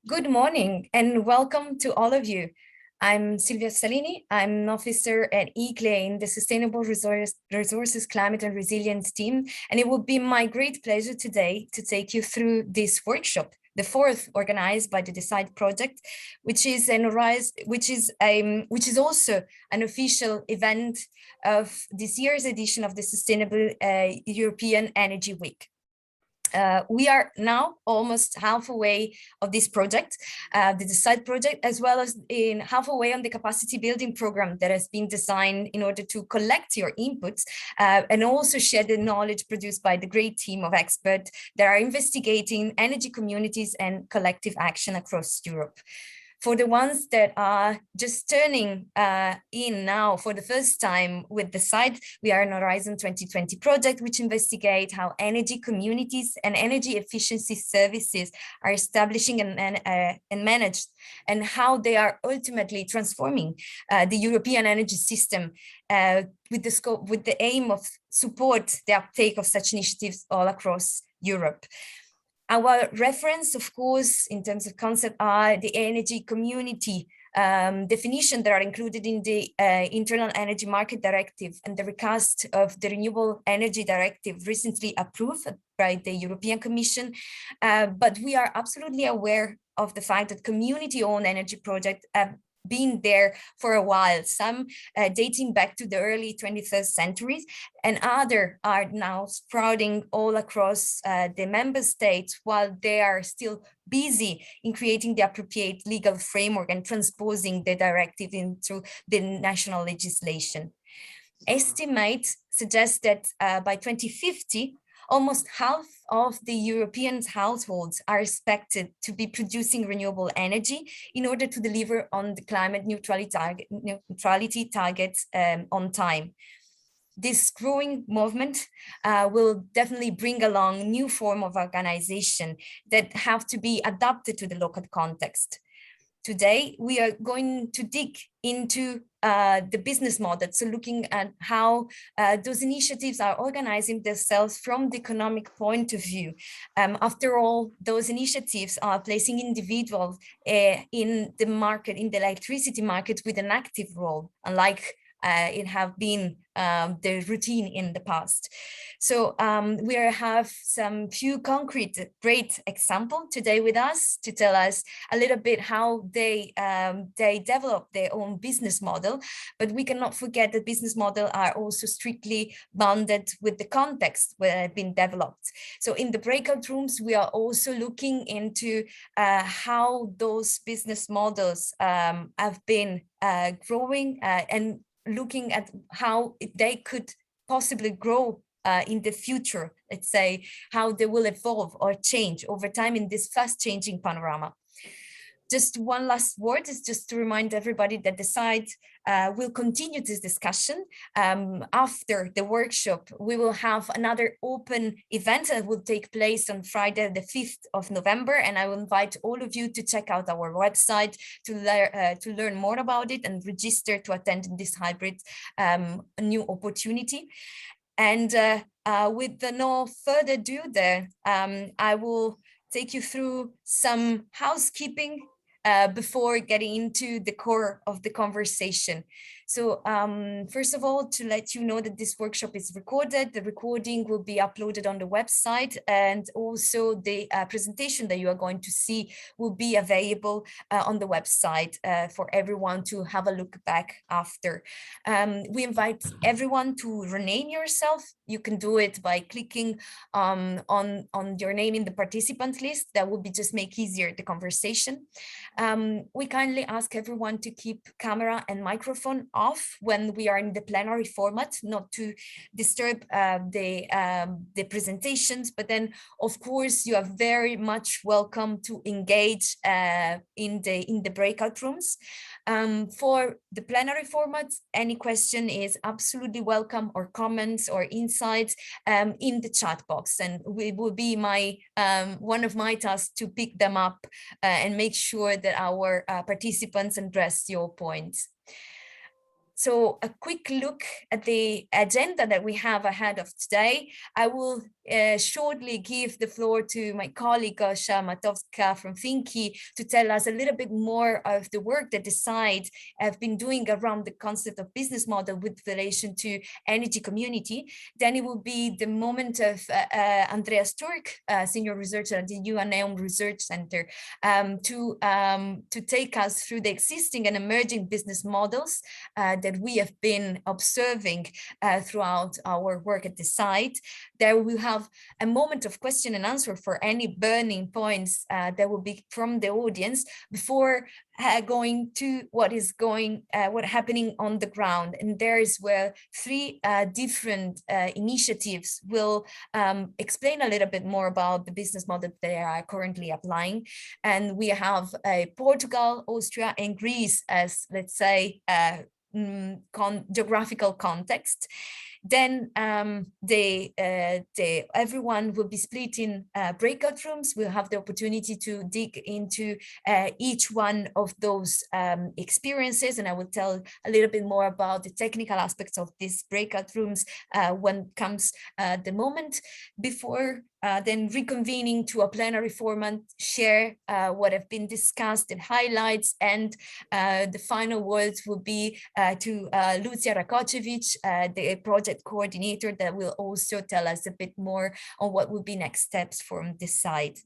Good morning and welcome to all of you. I'm Silvia Salini. I'm an officer at ECLE in the Sustainable Resources, Climate and Resilience team, and it will be my great pleasure today to take you through this workshop, the fourth organized by the Decide project, which is also an official event of this year's edition of the Sustainable European Energy Week. We are now almost halfway of this project, the Decide project, as well as in halfway on the capacity building program that has been designed in order to collect your inputs and also share the knowledge produced by the great team of experts that are investigating energy communities and collective action across Europe. For the ones that are just turning in now for the first time with the site, we are an Horizon 2020 project, which investigate how energy communities and energy efficiency services are establishing and managed, and how they are ultimately transforming the European energy system with the aim of support the uptake of such initiatives all across Europe. Our reference, of course, in terms of concept, are the energy community definition that are included in the Internal Energy Market Directive and the recast of the Renewable Energy Directive recently approved by the European Commission. But we are absolutely aware of the fact that community-owned energy projects have been there for a while, some dating back to the early 21st centuries, and other are now sprouting all across the member states while they are still busy in creating the appropriate legal framework and transposing the directive into the national legislation. Estimates suggest that by 2050, almost half of the European households are expected to be producing renewable energy in order to deliver on the climate neutrality targets on time. This growing movement will definitely bring along new form of organization that have to be adapted to the local context. Today, we are going to dig into the business model, so looking at how those initiatives are organizing themselves from the economic point of view. After all, those initiatives are placing individuals in the market, in the electricity market, with an active role, unlike it have been the routine in the past. So we have some few concrete great example today with us to tell us a little bit how they develop their own business model, but we cannot forget that business model are also strictly bounded with the context where they've been developed. So in the breakout rooms, we are also looking into how those business models have been growing and looking at how they could possibly grow in the future, let's say, how they will evolve or change over time in this fast changing panorama. Just one last word is just to remind everybody that the site will continue this discussion. After the workshop, we will have another open event that will take place on Friday, the 5th of November. And I will invite all of you to check out our website to learn more about it and register to attend this hybrid new opportunity. And with no further ado there, I will take you through some housekeeping before getting into the core of the conversation. So first of all, to let you know that this workshop is recorded. The recording will be uploaded on the website, and also the presentation that you are going to see will be available on the website for everyone to have a look back after. We invite everyone to rename yourself. You can do it by clicking on your name in the participant list. That will be just make easier the conversation. We kindly ask everyone to keep camera and microphone off when we are in the plenary format, not to disturb the presentations, but then of course you are very much welcome to engage in the breakout rooms. For the plenary format, any question is absolutely welcome, or comments or insights in the chat box, and it will be one of my tasks to pick them up and make sure that our participants address your points. So a quick look at the agenda that we have ahead of today. I will shortly give the floor to my colleague Gosia Matowska from Finki to tell us a little bit more of the work that Decide have been doing around the concept of business model with relation to energy community. Then it will be the moment of Andreas Turk, senior researcher at the UNEOM Research Center, to take us through the existing and emerging business models that we have been observing throughout our work at Decide. There we will have a moment of question and answer for any burning points that will be from the audience before going to what happening on the ground. And there is where three different initiatives will explain a little bit more about the business model they are currently applying. And we have Portugal, Austria, and Greece as, let's say, geographical context. Then everyone will be split in breakout rooms. We'll have the opportunity to dig into each one of those experiences, and I will tell a little bit more about the technical aspects of these breakout rooms when comes the moment, before then reconvening to a plenary format, share what have been discussed and highlights, and the final words will be to Lucia Rakocevic, the project coordinator, that will also tell us a bit more on what will be next steps from this side.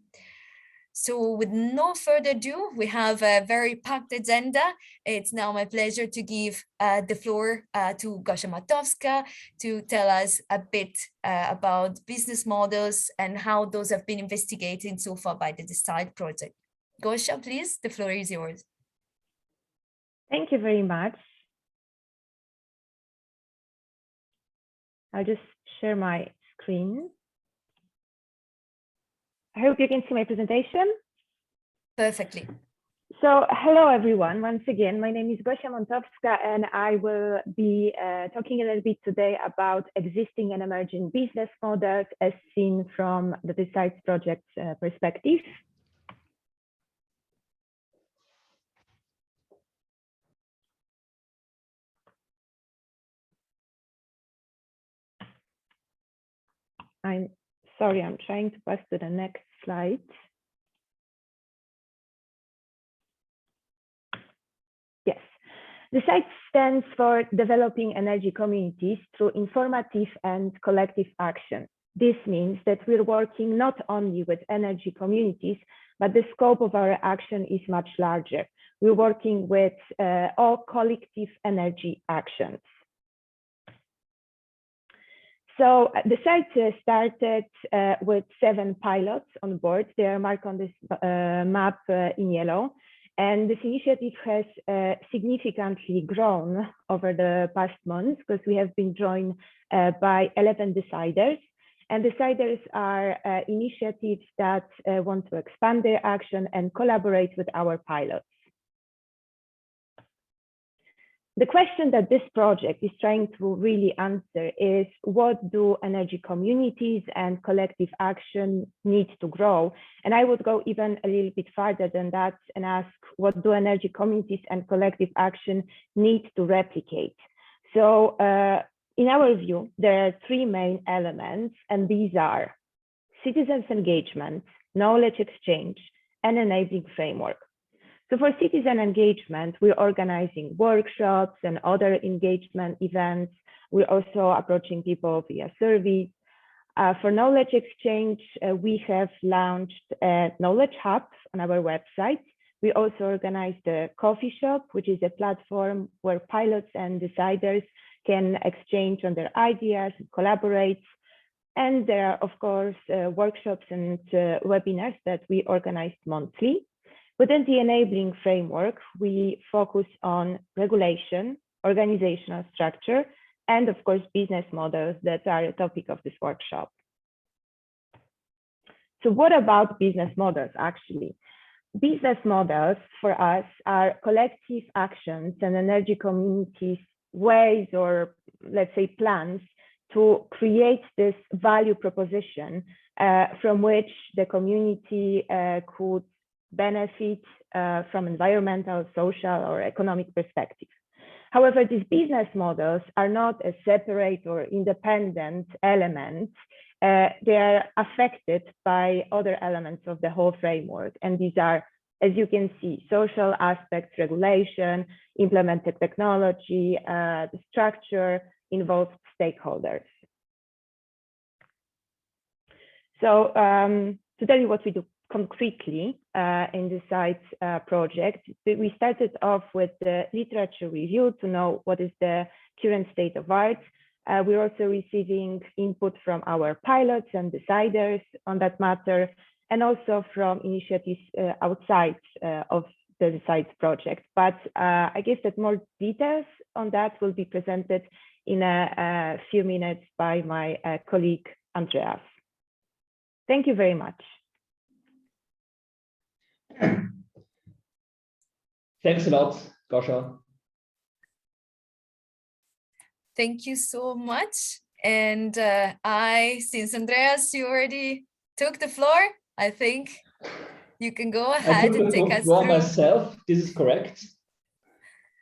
So with no further ado, we have a very packed agenda. It's now my pleasure to give the floor to Gosia Matowska to tell us a bit about business models and how those have been investigated so far by the Decide project. Gosia, please, the floor is yours. Thank you very much. I'll just share my screen. I hope you can see my presentation. Perfectly. So hello, everyone. Once again, my name is Gosia Matowska, and I will be talking a little bit today about existing and emerging business models as seen from the Decide project perspective. I'm sorry, I'm trying to pass to the next slide. Yes, Decide stands for Developing Energy Communities through Informative and Collective Action. This means that we're working not only with energy communities, but the scope of our action is much larger. We're working with all collective energy actions. So Decide started with 7 pilots on board. They are marked on this map in yellow. And this initiative has significantly grown over the past months because we have been joined by 11 deciders. And deciders are initiatives that want to expand their action and collaborate with our pilots. The question that this project is trying to really answer is, what do energy communities and collective action need to grow? And I would go even a little bit farther than that and ask, what do energy communities and collective action need to replicate? So in our view, there are 3 main elements, and these are citizens' engagement, knowledge exchange, and enabling framework. So for citizen engagement, we're organizing workshops and other engagement events. We're also approaching people via surveys. For knowledge exchange, we have launched a knowledge hub on our website. We also organized a coffee shop, which is a platform where pilots and deciders can exchange on their ideas and collaborate. And there are, of course, workshops and webinars that we organize monthly. Within the enabling framework, we focus on regulation, organizational structure, and of course, business models that are a topic of this workshop. So what about business models actually? Business models for us are collective actions and energy communities ways, or let's say plans, to create this value proposition from which the community could benefit from environmental, social, or economic perspective. However, these business models are not a separate or independent element. They are affected by other elements of the whole framework. And these are, as you can see, social aspects, regulation, implemented technology, the structure, involved stakeholders. So to tell you what we do concretely in the science project, we started off with the literature review to know what is the current state of art. We're also receiving input from our pilots and deciders on that matter, and also from initiatives outside of the science project. But I guess that more details on that will be presented in a few minutes by my colleague, Andreas. Thank you very much. Thanks a lot, Gosha. Thank you so much. And since Andreas, you already took the floor, I think you can go ahead and take us through. Myself, this is correct.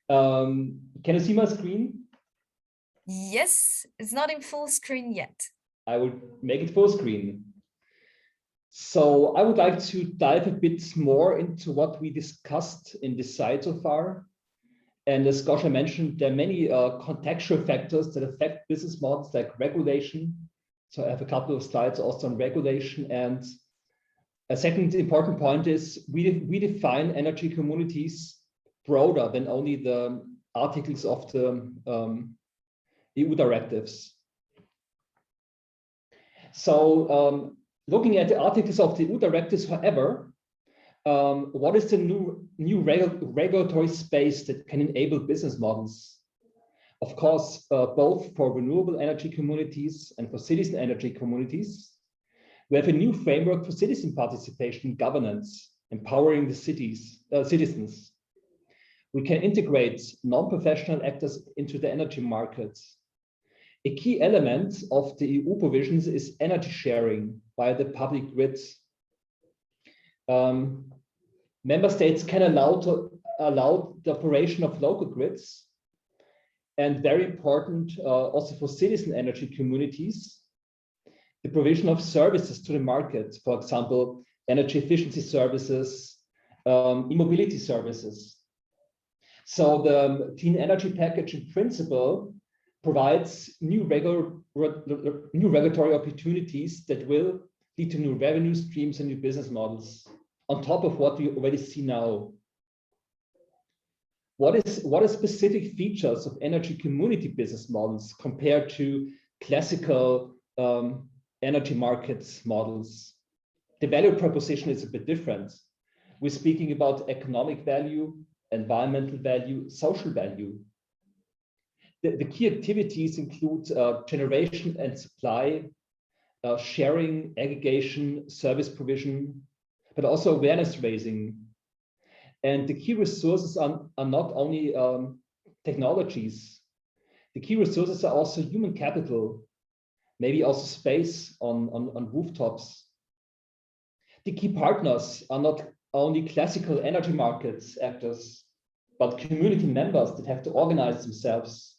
Can you see my screen? Yes, it's not in full screen yet. I will make it full screen. So I would like to dive a bit more into what we discussed in this slide so far. And as Gosha mentioned, there are many contextual factors that affect business models like regulation. So I have a couple of slides also on regulation. And a second important point is we define energy communities broader than only the articles of the EU directives. So looking at the articles of the EU directives, however, what is the new regulatory space that can enable business models? Of course, both for renewable energy communities and for citizen energy communities, we have a new framework for citizen participation in governance, empowering the citizens. We can integrate non-professional actors into the energy markets. A key element of the EU provisions is energy sharing via the public grids. Member states can allow the operation of local grids, and very important also for citizen energy communities, the provision of services to the market, for example, energy efficiency services, e-mobility services. So the clean energy package in principle provides new regulatory opportunities that will lead to new revenue streams and new business models on top of what we already see now. What are specific features of energy community business models compared to classical energy markets models? The value proposition is a bit different. We're speaking about economic value, environmental value, social value. The key activities include generation and supply, sharing, aggregation, service provision, but also awareness raising. And the key resources are not only technologies. The key resources are also human capital, maybe also space on rooftops. The key partners are not only classical energy markets actors, but community members that have to organize themselves.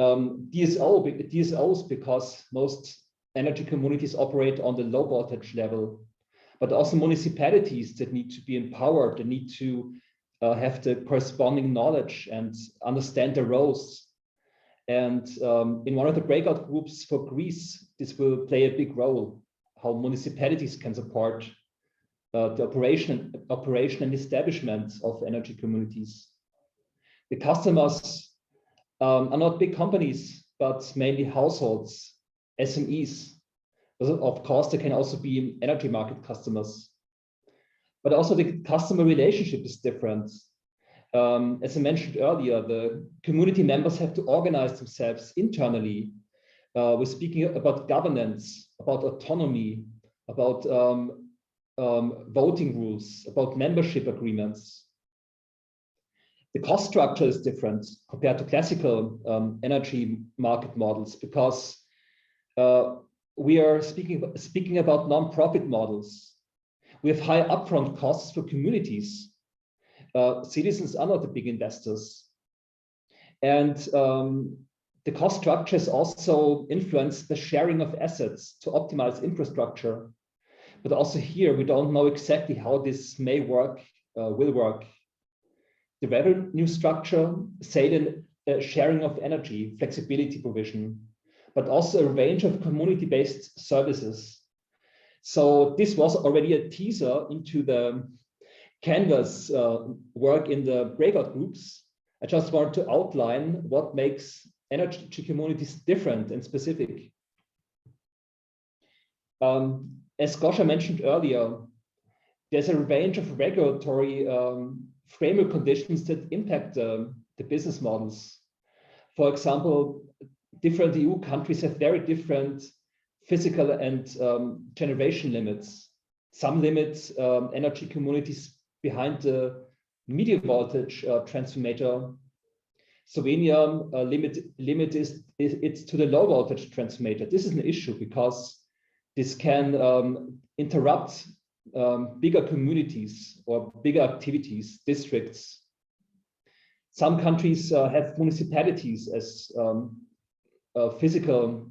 DSOs, because most energy communities operate on the low voltage level, but also municipalities that need to be empowered, that need to have the corresponding knowledge and understand their roles. And in one of the breakout groups for Greece, this will play a big role, how municipalities can support the operation and establishment of energy communities. The customers are not big companies, but mainly households, SMEs. Of course, there can also be energy market customers, but also the customer relationship is different. As I mentioned earlier, the community members have to organize themselves internally. We're speaking about governance, about autonomy, about voting rules, about membership agreements. The cost structure is different compared to classical energy market models, because we are speaking about non-profit models. We have high upfront costs for communities. Citizens are not the big investors. And the cost structure is also influenced the sharing of assets to optimize infrastructure. But also here, we don't know exactly how this may work, will work. The revenue structure, sale and sharing of energy, flexibility provision, but also a range of community-based services. So this was already a teaser into the Canvas work in the breakout groups. I just want to outline what makes energy communities different and specific. As Gosha mentioned earlier, there's a range of regulatory framework conditions that impact the business models. For example, different EU countries have very different physical and generation limits. Some limit energy communities behind the medium voltage transformator. Slovenia limit is to the low voltage transformator. This is an issue because this can interrupt bigger communities or bigger activities, districts. Some countries have municipalities as a physical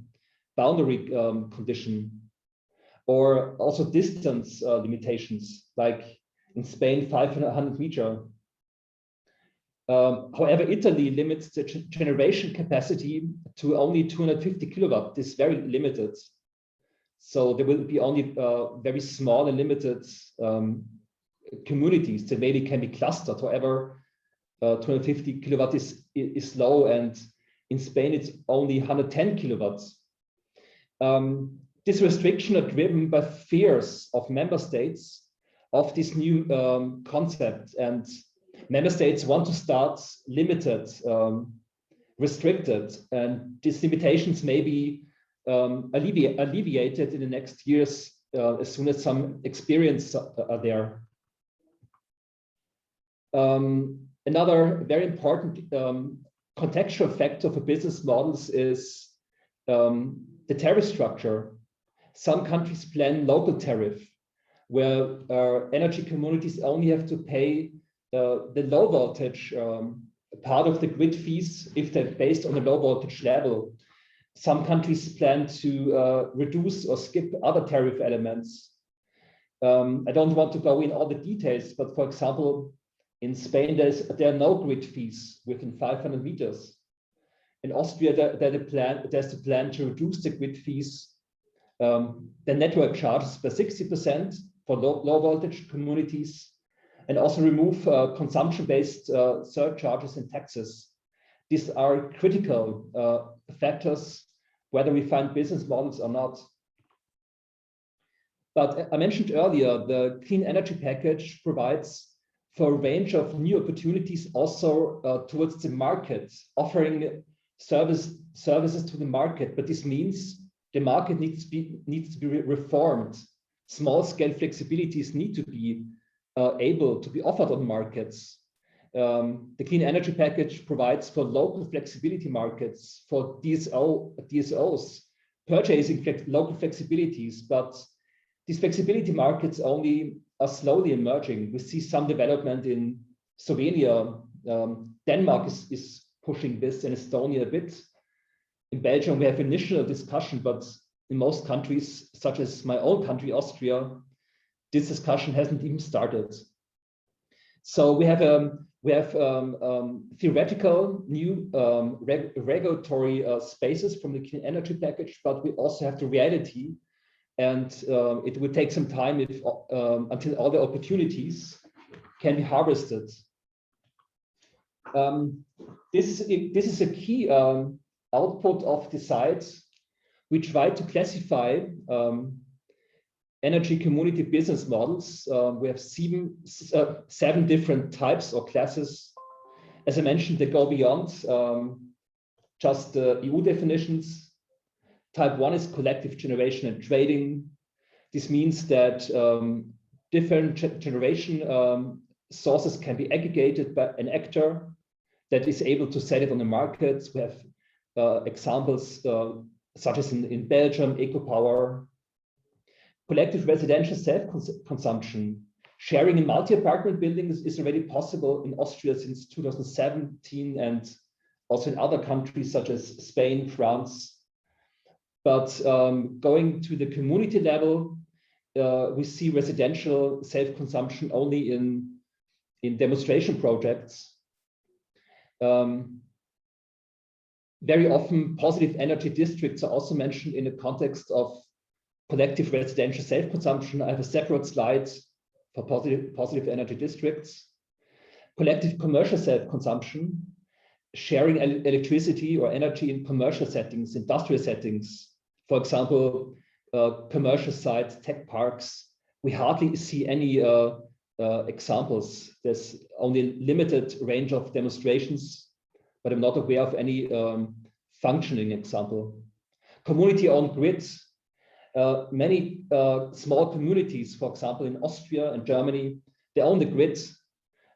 boundary condition, or also distance limitations, like in Spain, 500 meters. However, Italy limits the generation capacity to only 250 kilowatt. This is very limited. So there will be only very small and limited communities that maybe can be clustered. However, 250 kilowatt is low, and in Spain it's only 110 kilowatts. This restriction are driven by fears of member states of this new concept, and member states want to start limited, restricted, and these limitations may be alleviated in the next years as soon as some experience are there. Another very important contextual factor for business models is the tariff structure. Some countries plan local tariff, where energy communities only have to pay the low voltage part of the grid fees if they're based on a low voltage level. Some countries plan to reduce or skip other tariff elements. I don't want to go in all the details, but for example, in Spain, there are no grid fees within 500 meters. In Austria, there's the plan to reduce the grid fees, the network charges by 60% for low voltage communities, and also remove consumption-based surcharges and taxes. These are critical factors, whether we find business models or not. But I mentioned earlier, the clean energy package provides for a range of new opportunities also towards the market, offering services to the market. But this means the market needs to be reformed. Small-scale flexibilities need to be able to be offered on markets. The clean energy package provides for local flexibility markets, for DSOs, purchasing local flexibilities, but these flexibility markets only are slowly emerging. We see some development in Slovenia. Denmark is pushing this, and Estonia a bit. In Belgium, we have initial discussion, but in most countries, such as my own country, Austria, this discussion hasn't even started. So we have theoretical new regulatory spaces from the clean energy package, but we also have the reality, and it will take some time until all the opportunities can be harvested. This is a key output of the sites. We try to classify energy community business models. We have seven different types or classes. As I mentioned, they go beyond just the EU definitions. Type 1 is collective generation and trading. This means that different generation sources can be aggregated by an actor that is able to sell it on the markets. We have examples such as in Belgium, EcoPower. Collective residential self-consumption. Sharing in multi-apartment buildings is already possible in Austria since 2017 and also in other countries such as Spain, France. But going to the community level, we see residential self-consumption only in demonstration projects. Very often, positive energy districts are also mentioned in the context of collective residential self-consumption. I have a separate slide for positive energy districts. Collective commercial self-consumption, sharing electricity or energy in commercial settings, industrial settings, for example, commercial sites, tech parks. We hardly see any examples. There's only limited range of demonstrations, but I'm not aware of any functioning example. Community-owned grids. Many small communities, for example, in Austria and Germany, they own the grids,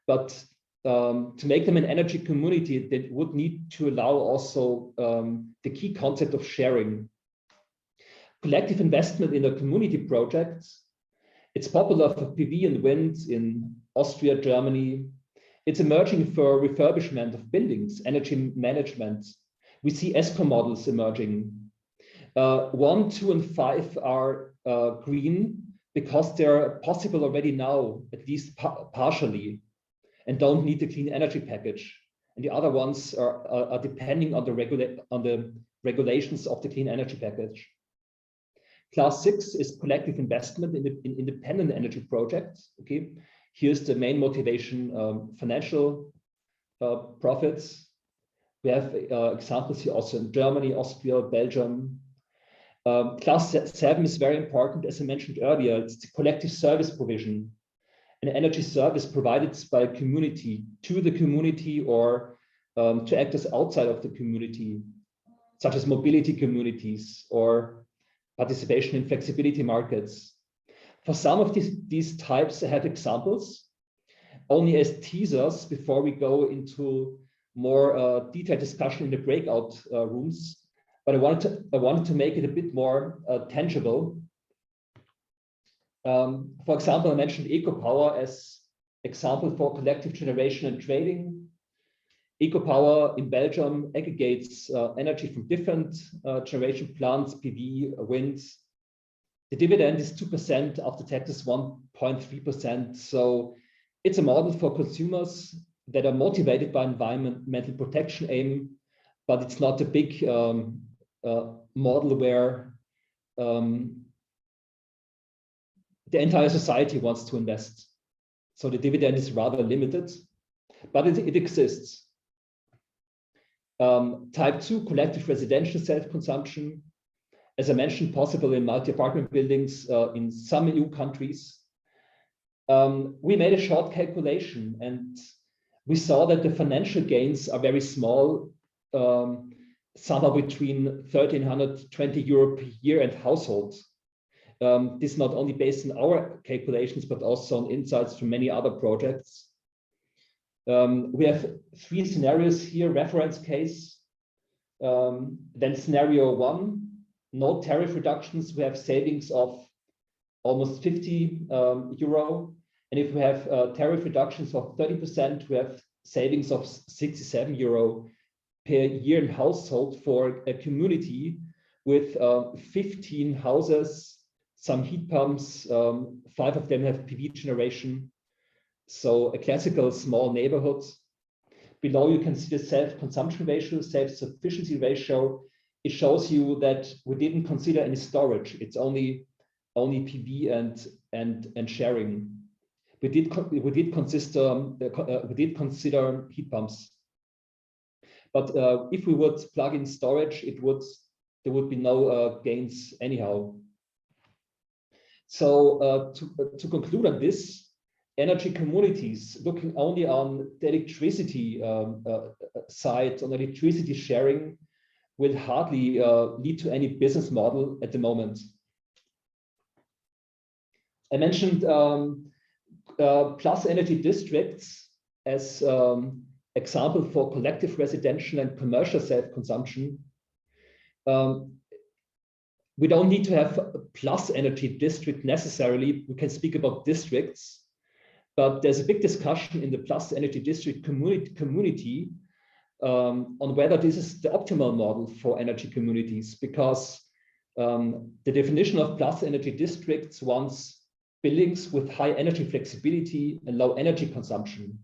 but to make them an energy community, they would need to allow also the key concept of sharing. Collective investment in a community project. It's popular for PV and wind in Austria, Germany. It's emerging for refurbishment of buildings, energy management. We see ESCO models emerging. 1, 2, and 5 are green because they're possible already now, at least partially, and don't need the clean energy package. And the other ones are depending on the regulations of the clean energy package. Class 6 is collective investment in independent energy projects. Okay, here's the main motivation: financial profits. We have examples here also in Germany, Austria, Belgium. Class 7 is very important, as I mentioned earlier. It's the collective service provision, an energy service provided by a community to the community or to actors outside of the community, such as mobility communities or participation in flexibility markets. For some of these types, I have examples only as teasers before we go into more detailed discussion in the breakout rooms. But I wanted to make it a bit more tangible. For example, I mentioned EcoPower as example for collective generation and trading. EcoPower in Belgium aggregates energy from different generation plants, PV, wind. The dividend is 2%, after taxes 1.3%. So it's a model for consumers that are motivated by environmental protection aim, but it's not a big model where the entire society wants to invest. So the dividend is rather limited, but it exists. Type 2, collective residential self-consumption. As I mentioned, possible in multi-apartment buildings in some EU countries. We made a short calculation and we saw that the financial gains are very small, somewhere between 1,320 euro per year and household. This is not only based on our calculations, but also on insights from many other projects. We have 3 scenarios here: reference case, then scenario 1, no tariff reductions, we have savings of almost 50 euro. And if we have tariff reductions of 30%, we have savings of 67 euro per year in household for a community with 15 houses, some heat pumps, 5 of them have PV generation. So a classical small neighborhood. Below you can see the self-consumption ratio, self-sufficiency ratio. It shows you that we didn't consider any storage. It's only PV and sharing. We did consider heat pumps. But if we would plug in storage, there would be no gains anyhow. So to conclude on this, energy communities looking only on the electricity side, on electricity sharing, will hardly lead to any business model at the moment. I mentioned plus energy districts as example for collective residential and commercial self-consumption. We don't need to have a plus energy district necessarily. We can speak about districts, but there's a big discussion in the plus energy district community on whether this is the optimal model for energy communities, because the definition of plus energy districts wants buildings with high energy flexibility and low energy consumption.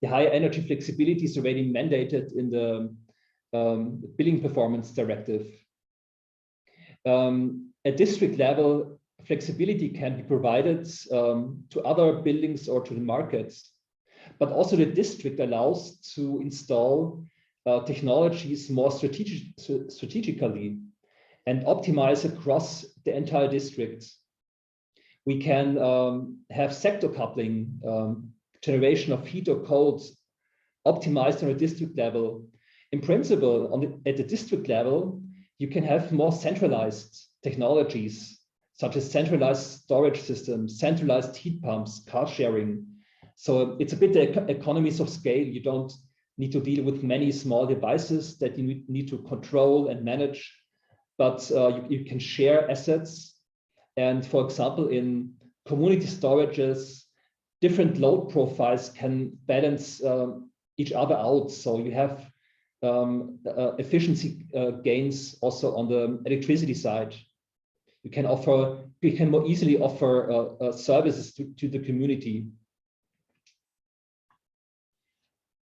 The high energy flexibility is already mandated in the Building Performance Directive. At district level, flexibility can be provided to other buildings or to the markets, but also the district allows to install technologies more strategically and optimize across the entire district. We can have sector coupling, generation of heat or cold, optimized on a district level. In principle, at the district level, you can have more centralized technologies, such as centralized storage systems, centralized heat pumps, car sharing. So it's a bit the economies of scale. You don't need to deal with many small devices that you need to control and manage, but you can share assets. And for example, in community storages, different load profiles can balance each other out. So you have efficiency gains also on the electricity side. You can more easily offer services to the community.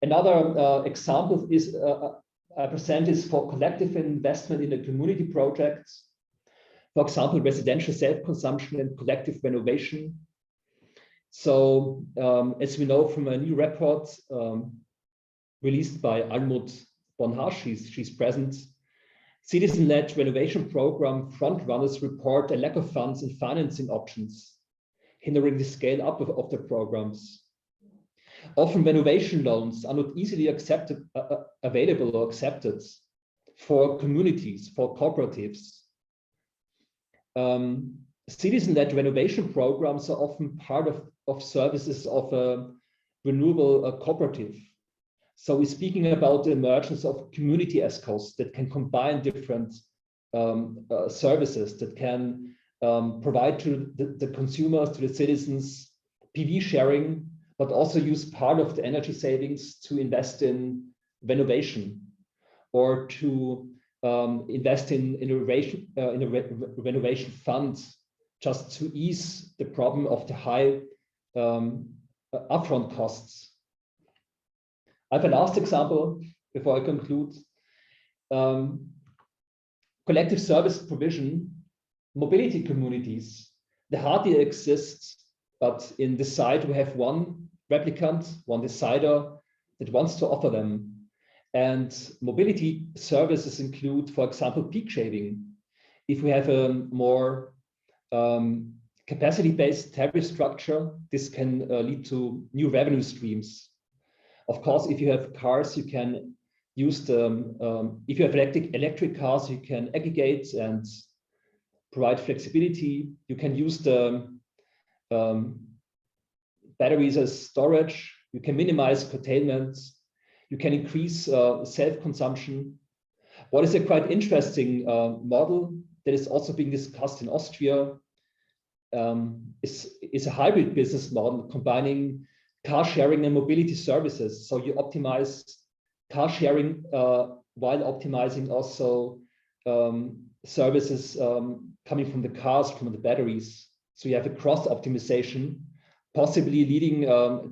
Another example is I present is for collective investment in a community projects. For example, residential self-consumption and collective renovation. So as we know from a new report released by Almut Bonhar, she's present, citizen-led renovation program frontrunners report a lack of funds and financing options, hindering the scale up of the programs. Often renovation loans are not easily available or accepted for communities, for cooperatives. Citizen-led renovation programs are often part of services of a renewable cooperative. So we're speaking about the emergence of community ESCOs that can combine different services, that can provide to the consumers, to the citizens, PV sharing, but also use part of the energy savings to invest in renovation or to invest in a renovation fund, just to ease the problem of the high upfront costs. I have a last example before I conclude. Collective service provision, mobility communities, they hardly exist, but in this site we have one replicant, one decider that wants to offer them. And mobility services include, for example, peak shaving. If we have a more capacity-based tariff structure, this can lead to new revenue streams. Of course, if you have cars, you can use the, if you have electric cars, you can aggregate and provide flexibility. You can use the batteries as storage. You can minimize curtailment. You can increase self-consumption. What is a quite interesting model that is also being discussed in Austria is a hybrid business model combining car sharing and mobility services. So you optimize car sharing while optimizing also services coming from the cars, from the batteries. So you have a cross optimization, possibly leading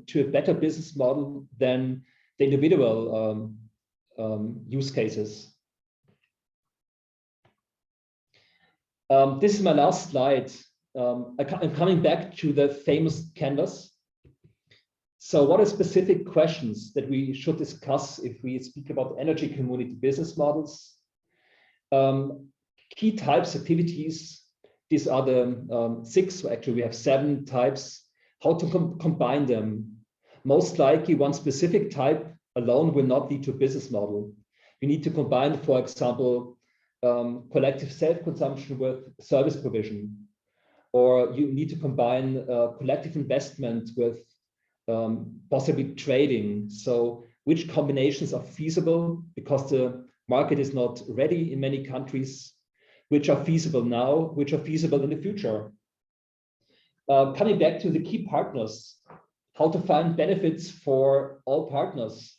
to a better business model than the individual use cases. This is my last slide. I'm coming back to the famous canvas. So what are specific questions that we should discuss if we speak about energy community business models? Key types activities, these are the 6, so actually we have 7 types. How to combine them? Most likely one specific type alone will not lead to a business model. You need to combine, for example, collective self-consumption with service provision, or you need to combine collective investment with possibly trading. So which combinations are feasible because the market is not ready in many countries, which are feasible now, which are feasible in the future. Coming back to the key partners, how to find benefits for all partners.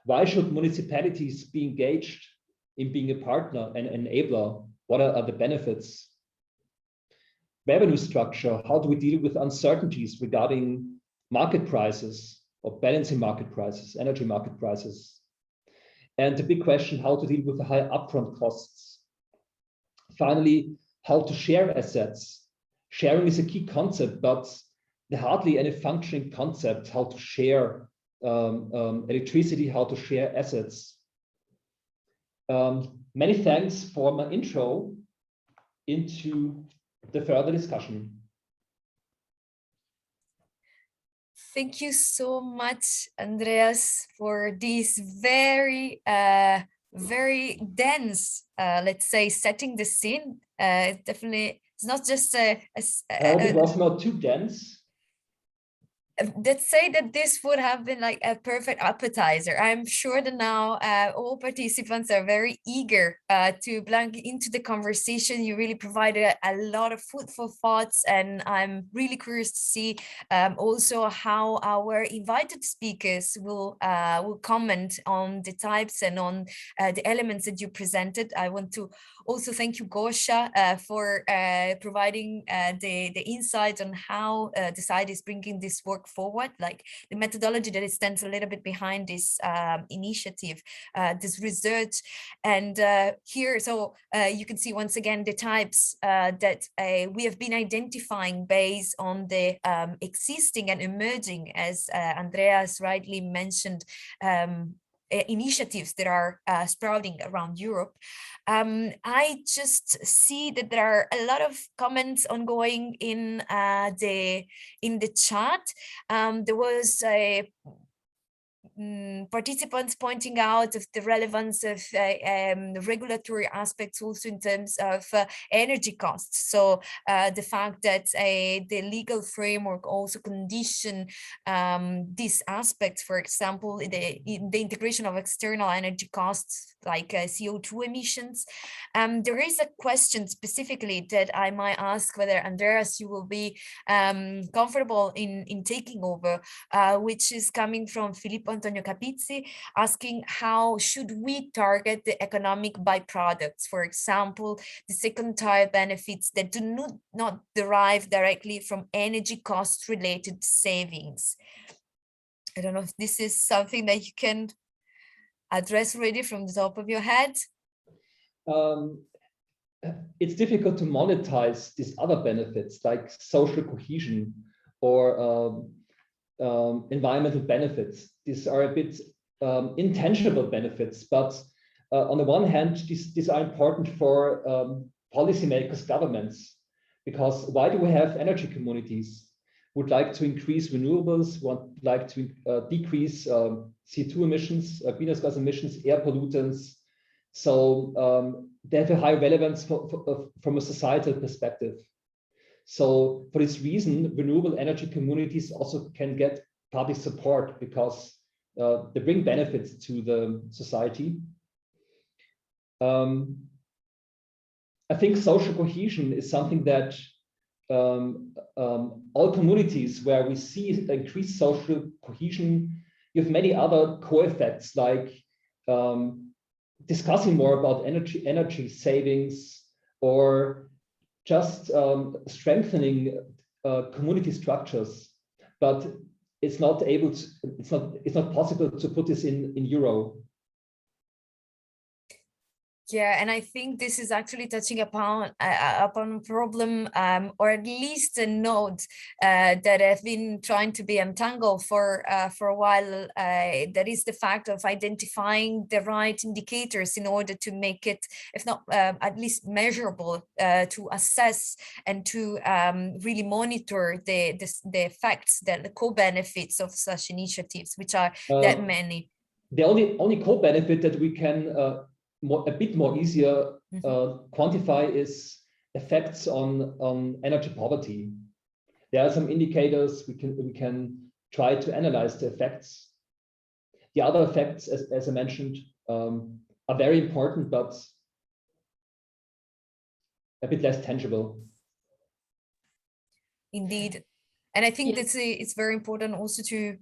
Why should municipalities be engaged in being a partner and enabler? What are the benefits? Revenue structure, how do we deal with uncertainties regarding market prices or balancing market prices, energy market prices? And the big question, how to deal with the high upfront costs. Finally, how to share assets. Sharing is a key concept, but there hardly any functioning concept, how to share electricity, how to share assets. Many thanks for my intro into the further discussion. Thank you so much, Andreas, for this very, very dense, let's say, setting the scene. Definitely, it's not just I hope it was not too dense. Let's say that this would have been like a perfect appetizer. I'm sure that now all participants are very eager to plunge into the conversation. You really provided a lot of food for thoughts, and I'm really curious to see also how our invited speakers will comment on the types and on the elements that you presented. I want to also thank you, Gosha, for providing the insight on how the site is bringing this work forward, like the methodology that stands a little bit behind this initiative, this research. And here, so you can see once again the types that we have been identifying based on the existing and emerging, as Andreas rightly mentioned, initiatives that are sprouting around Europe. I just see that there are a lot of comments ongoing in the chat. There was a participants pointing out of the relevance of regulatory aspects also in terms of energy costs. So the fact that the legal framework also condition these aspects, for example, the integration of external energy costs like CO2 emissions. There is a question specifically that I might ask whether, Andreas, you will be comfortable in taking over, which is coming from Filippo Antonio Capizzi, asking how should we target the economic byproducts, for example, the second-tier benefits that do not derive directly from energy cost-related savings. I don't know if this is something that you can address already from the top of your head. It's difficult to monetize these other benefits like social cohesion or environmental benefits. These are a bit intangible benefits, but on the one hand, these are important for policymakers, governments, because why do we have energy communities? Would like to increase renewables, would like to decrease CO2 emissions, greenhouse gas emissions, air pollutants. So they have a high relevance from a societal perspective. So for this reason, renewable energy communities also can get public support because they bring benefits to the society. I think social cohesion is something that all communities where we see increased social cohesion, you have many other co-effects like discussing more about energy savings or just strengthening community structures, but it's not possible to put this in euro. Yeah, and I think this is actually touching upon a problem, or at least a node that I've been trying to be untangled for a while. That is the fact of identifying the right indicators in order to make it, if not at least measurable, to assess and to really monitor the effects, the co-benefits of such initiatives, which are that many. The only co-benefit that we can a bit more easier quantify is effects on energy poverty. There are some indicators we can try to analyze the effects. The other effects, as I mentioned, are very important, but a bit less tangible. Indeed. And I think that's it's very important also to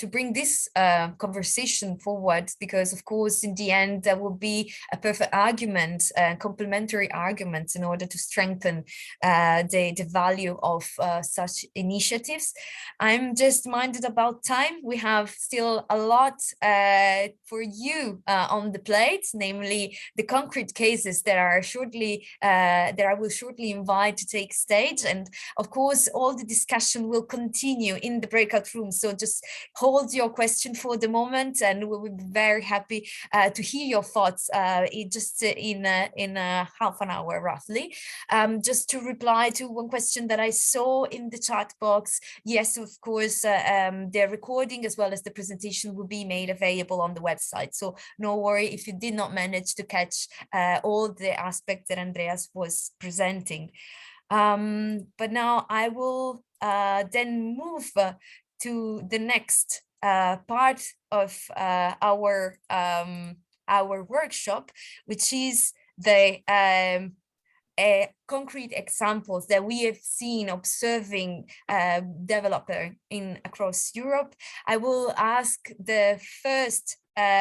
bring this conversation forward, because of course in the end there will be a perfect argument, complementary arguments in order to strengthen the value of such initiatives. I'm just minded about time. We have still a lot for you on the plate, namely the concrete cases that are shortly that I will shortly invite to take stage. And of course, all the discussion will continue in the breakout room. So just hold your question for the moment, and we will be very happy to hear your thoughts in half an hour roughly. Just to reply to one question that I saw in the chat box, yes, of course, the recording as well as the presentation will be made available on the website. So no worry if you did not manage to catch all the aspects that Andreas was presenting. But now I will then move to the next part of our workshop, which is the concrete examples that we have seen observing developer across Europe. I will ask the first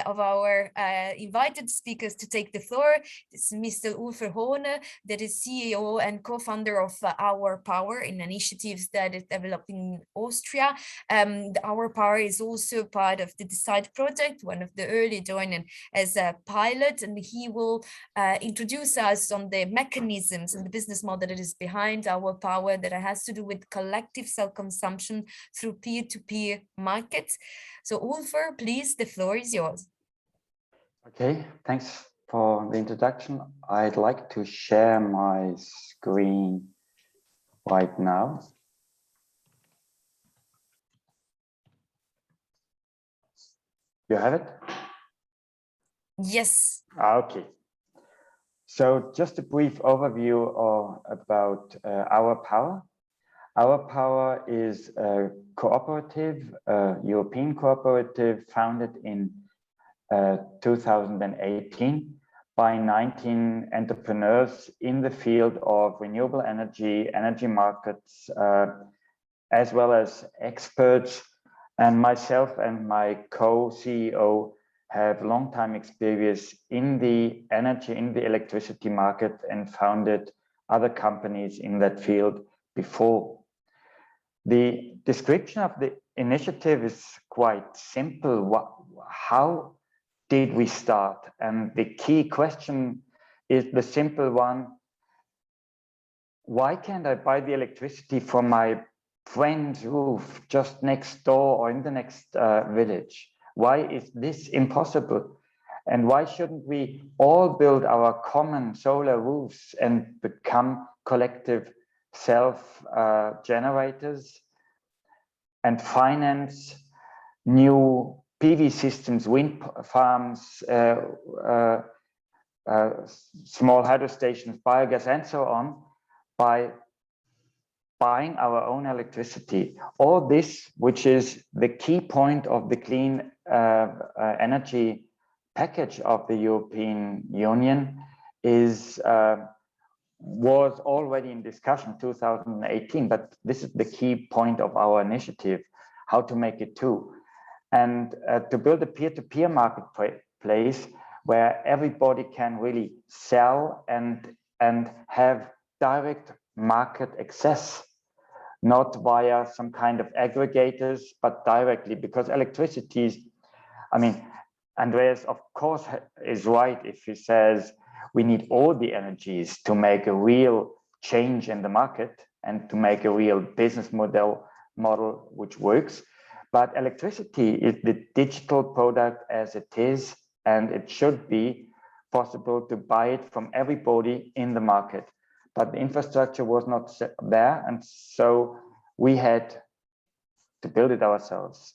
of our invited speakers to take the floor. It's Mr. Ulf Verhoene, that is CEO and co-founder of Our Power, an initiative that is developing in Austria. Our Power is also part of the Decide project, one of the early joining as a pilot, and he will introduce us on the mechanisms and the business model that is behind Our Power, that has to do with collective self-consumption through peer-to-peer markets. So Ulfer, please, the floor is yours. Okay, thanks for the introduction. I'd like to share my screen right now. You have it? Yes. Okay. So just a brief overview about Our Power. Our Power is a cooperative, European cooperative founded in 2018 by 19 entrepreneurs in the field of renewable energy, energy markets, as well as experts. And myself and my co-CEO have long time experience in the energy, in the electricity market, and founded other companies in that field before. The description of the initiative is quite simple. How did we start? And the key question is the simple one: why can't I buy the electricity from my friend's roof just next door or in the next village? Why is this impossible? And why shouldn't we all build our common solar roofs and become collective self-generators and finance new PV systems, wind farms, small hydro stations, biogas, and so on, by buying our own electricity? All this, which is the key point of the clean energy package of the European Union, was already in discussion 2018, but this is the key point of our initiative, how to make it too. And to build a peer-to-peer marketplace where everybody can really sell and have direct market access, not via some kind of aggregators, but directly, because electricity is, I mean, Andreas, of course, is right if he says we need all the energies to make a real change in the market and to make a real business model which works. But electricity is the digital product as it is, and it should be possible to buy it from everybody in the market. But the infrastructure was not there, and so we had to build it ourselves.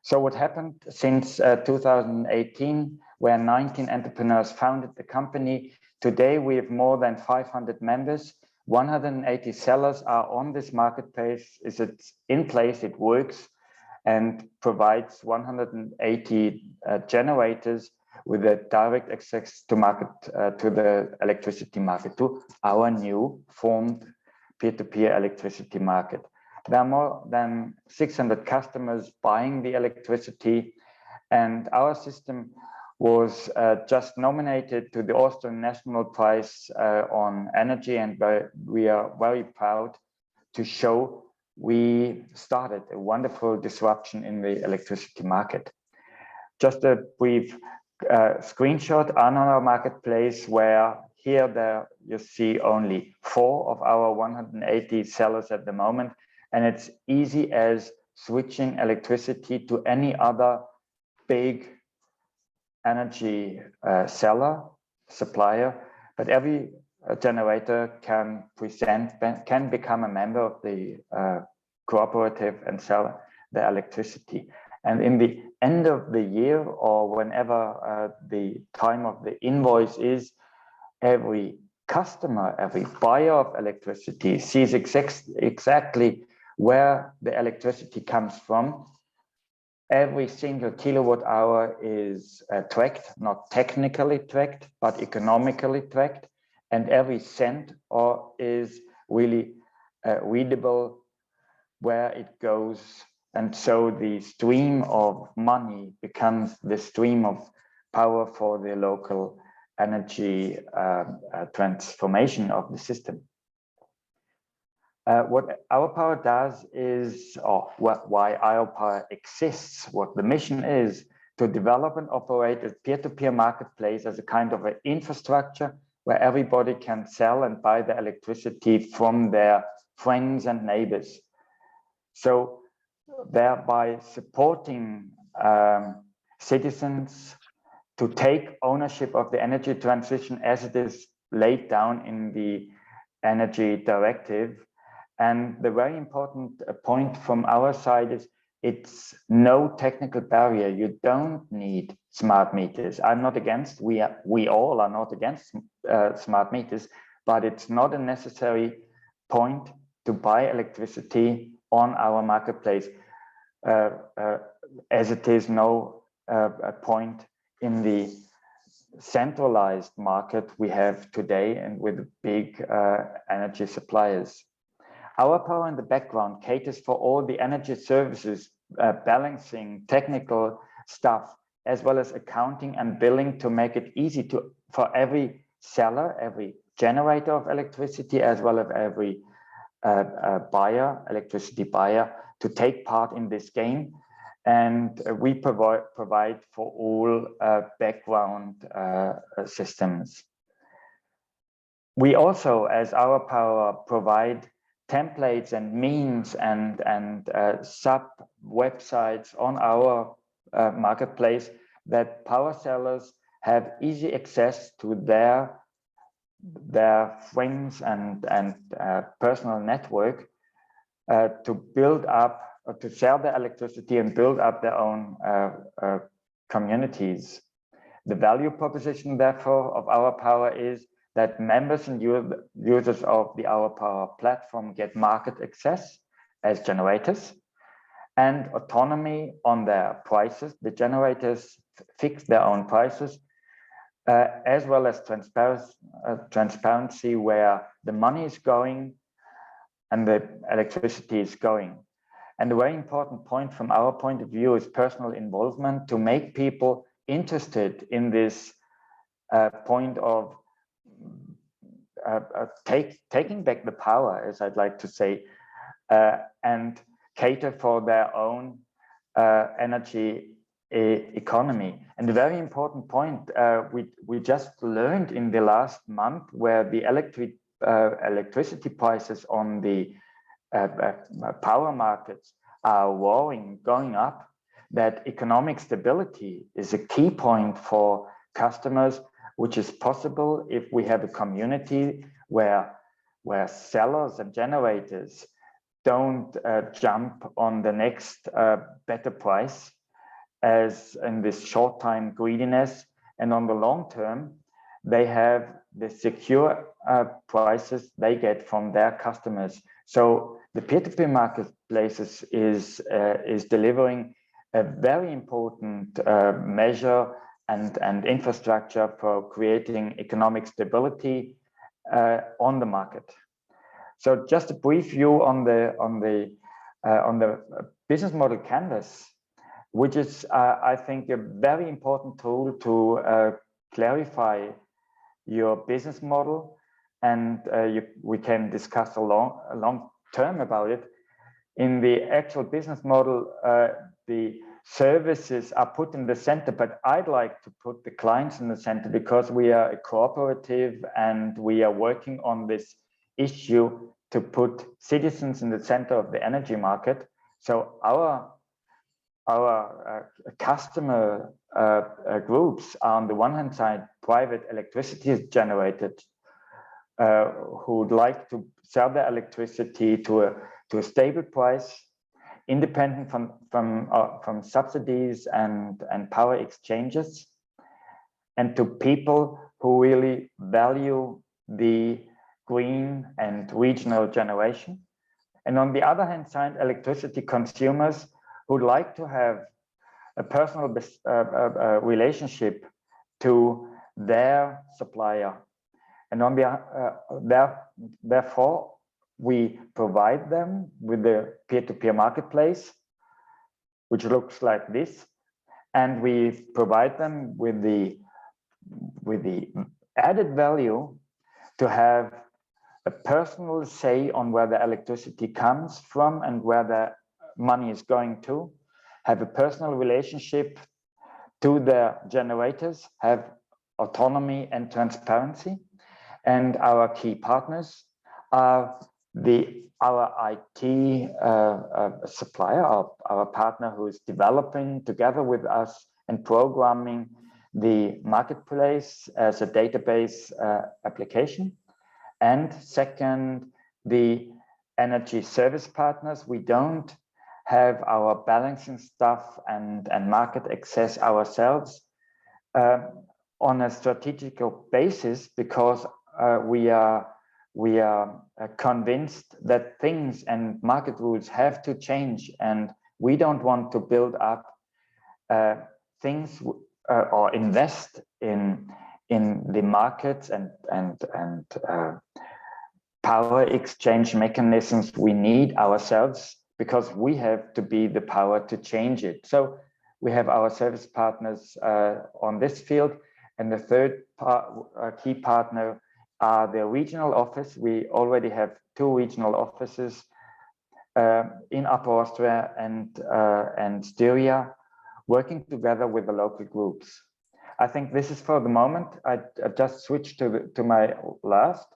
So what happened since 2018, where 19 entrepreneurs founded the company? Today we have more than 500 members. 180 sellers are on this marketplace. It's in place, it works, and provides 180 generators with a direct access to market, to the electricity market, to our new formed peer-to-peer electricity market. There are more than 600 customers buying the electricity, and our system was just nominated to the Austrian National Prize on Energy, and we are very proud to show we started a wonderful disruption in the electricity market. Just a brief screenshot on our marketplace, where here you see only 4 of our 180 sellers at the moment, and it's easy as switching electricity to any other big energy supplier, but every generator can become a member of the cooperative and sell the electricity. And in the end of the year, or whenever the time of the invoice is, every customer, every buyer of electricity sees exactly where the electricity comes from. Every single kilowatt hour is tracked, not technically tracked, but economically tracked. And every cent is really readable where it goes. And so the stream of money becomes the stream of power for the local energy transformation of the system. What our power does is, or why our power exists, what the mission is, to develop and operate a peer-to-peer marketplace as a kind of an infrastructure where everybody can sell and buy the electricity from their friends and neighbors. So thereby supporting citizens to take ownership of the energy transition as it is laid down in the Energy Directive. And the very important point from our side is it's no technical barrier. You don't need smart meters. I'm not against, we all are not against smart meters, but it's not a necessary point to buy electricity on our marketplace, as it is no point in the centralized market we have today and with big energy suppliers. Our power in the background caters for all the energy services, balancing, technical stuff, as well as accounting and billing to make it easy for every seller, every generator of electricity, as well as every electricity buyer, to take part in this game. And we provide for all background systems. We also, as our power, provide templates and means and sub websites on our marketplace that power sellers have easy access to their friends and personal network to build up, to sell their electricity and build up their own communities. The value proposition, therefore, of our power is that members and users of the Our Power platform get market access as generators and autonomy on their prices. The generators fix their own prices, as well as transparency where the money is going and the electricity is going. And a very important point from our point of view is personal involvement, to make people interested in this point of taking back the power, as I'd like to say, and cater for their own energy economy. And a very important point we just learned in the last month, where the electricity prices on the power markets are going up, that economic stability is a key point for customers, which is possible if we have a community where sellers and generators don't jump on the next better price, as in this short time greediness, and on the long term they have the secure prices they get from their customers. So the peer-to-peer marketplaces is delivering a very important measure and infrastructure for creating economic stability on the market. So just a brief view on the on the business model canvas, which is, I think, a very important tool to clarify your business model, and we can discuss a long term about it. In the actual business model, the services are put in the center, but I'd like to put the clients in the center because we are a cooperative and we are working on this issue to put citizens in the center of the energy market. So our customer groups are, on the one hand side, private electricity generators who would like to sell their electricity to a stable price, independent from subsidies and power exchanges, and to people who really value the green and regional generation. And on the other hand side, electricity consumers who'd like to have a personal relationship to their supplier. And on therefore, we provide them with the peer-to-peer marketplace, which looks like this, and we provide them with the added value to have a personal say on where the electricity comes from and where the money is going to, have a personal relationship to the generators, have autonomy and transparency. And our key partners are our IT supplier, our partner who is developing together with us and programming the marketplace as a database application. And second, the energy service partners. We don't have our balancing stuff and market access ourselves on a strategical basis, because we are convinced that things and market rules have to change, and we don't want to build up things or invest in the markets and power exchange mechanisms we need ourselves, because we have to be the power to change it. So we have our service partners on this field, and the third key partner are the regional office. We already have 2 regional offices in Upper Austria and Styria, working together with the local groups. I think this is for the moment. I just switched to my last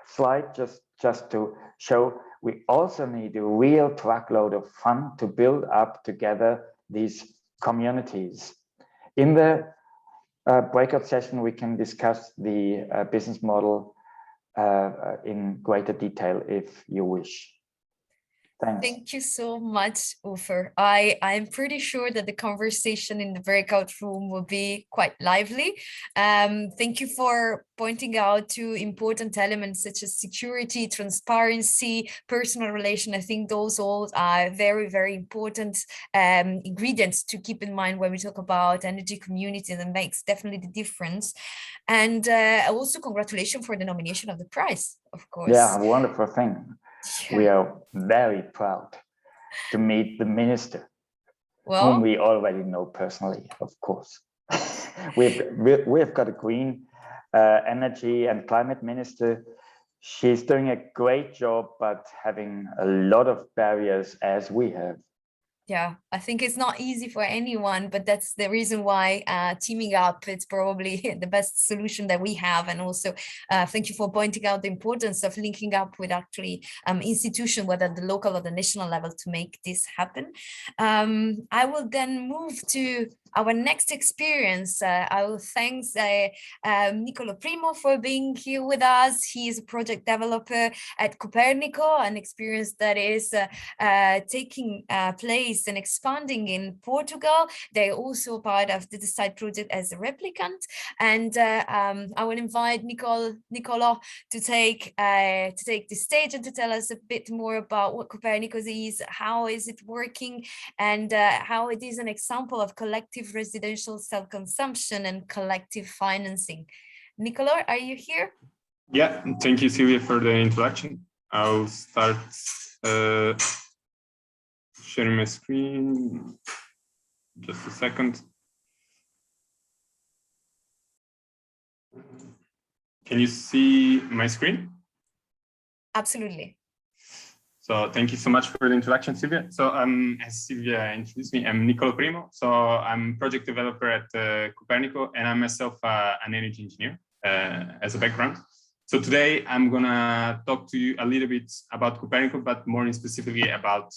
slide, just to show we also need a real truckload of fun to build up together these communities. In the breakout session, we can discuss the business model in greater detail if you wish. Thanks. Thank you so much, Ufer. I'm pretty sure that the conversation in the breakout room will be quite lively. Thank you for pointing out 2 important elements such as security, transparency, personal relation. I think those all are very, very important ingredients to keep in mind when we talk about energy community, and makes definitely the difference. And also congratulations for the nomination of the prize, of course. Yeah, a wonderful thing. Yeah. We are very proud to meet the minister, Well, whom we already know personally, of course. We've got a green energy and climate minister. She's doing a great job, but having a lot of barriers as we have. yeah, I think it's not easy for anyone, but that's the reason why teaming up, it's probably the best solution that we have. And also thank you for pointing out the importance of linking up with actually institutions, whether the local or the national level, to make this happen. I will then move to our next experience. I will thank Niccoló Primo for being here with us. He is a project developer at Coopérnico, an experience that is taking place and expanding in Portugal. They're also part of the Decide project as a replicant. And I will invite Niccoló to take the stage and to tell us a bit more about what Coopérnico is, how is it working, and how it is an example of collective residential self-consumption and collective financing. Niccoló, are you here? Yeah, thank you, Silvia, for the introduction. I'll start sharing my screen. Just a second. Can you see my screen? Absolutely. So thank you so much for the introduction, Silvia. So as Silvia introduced me, I'm Niccoló Primo. So I'm project developer at Coopérnico, and I'm myself an energy engineer as a background. So today I'm gonna talk to you a little bit about Coopérnico, but more specifically about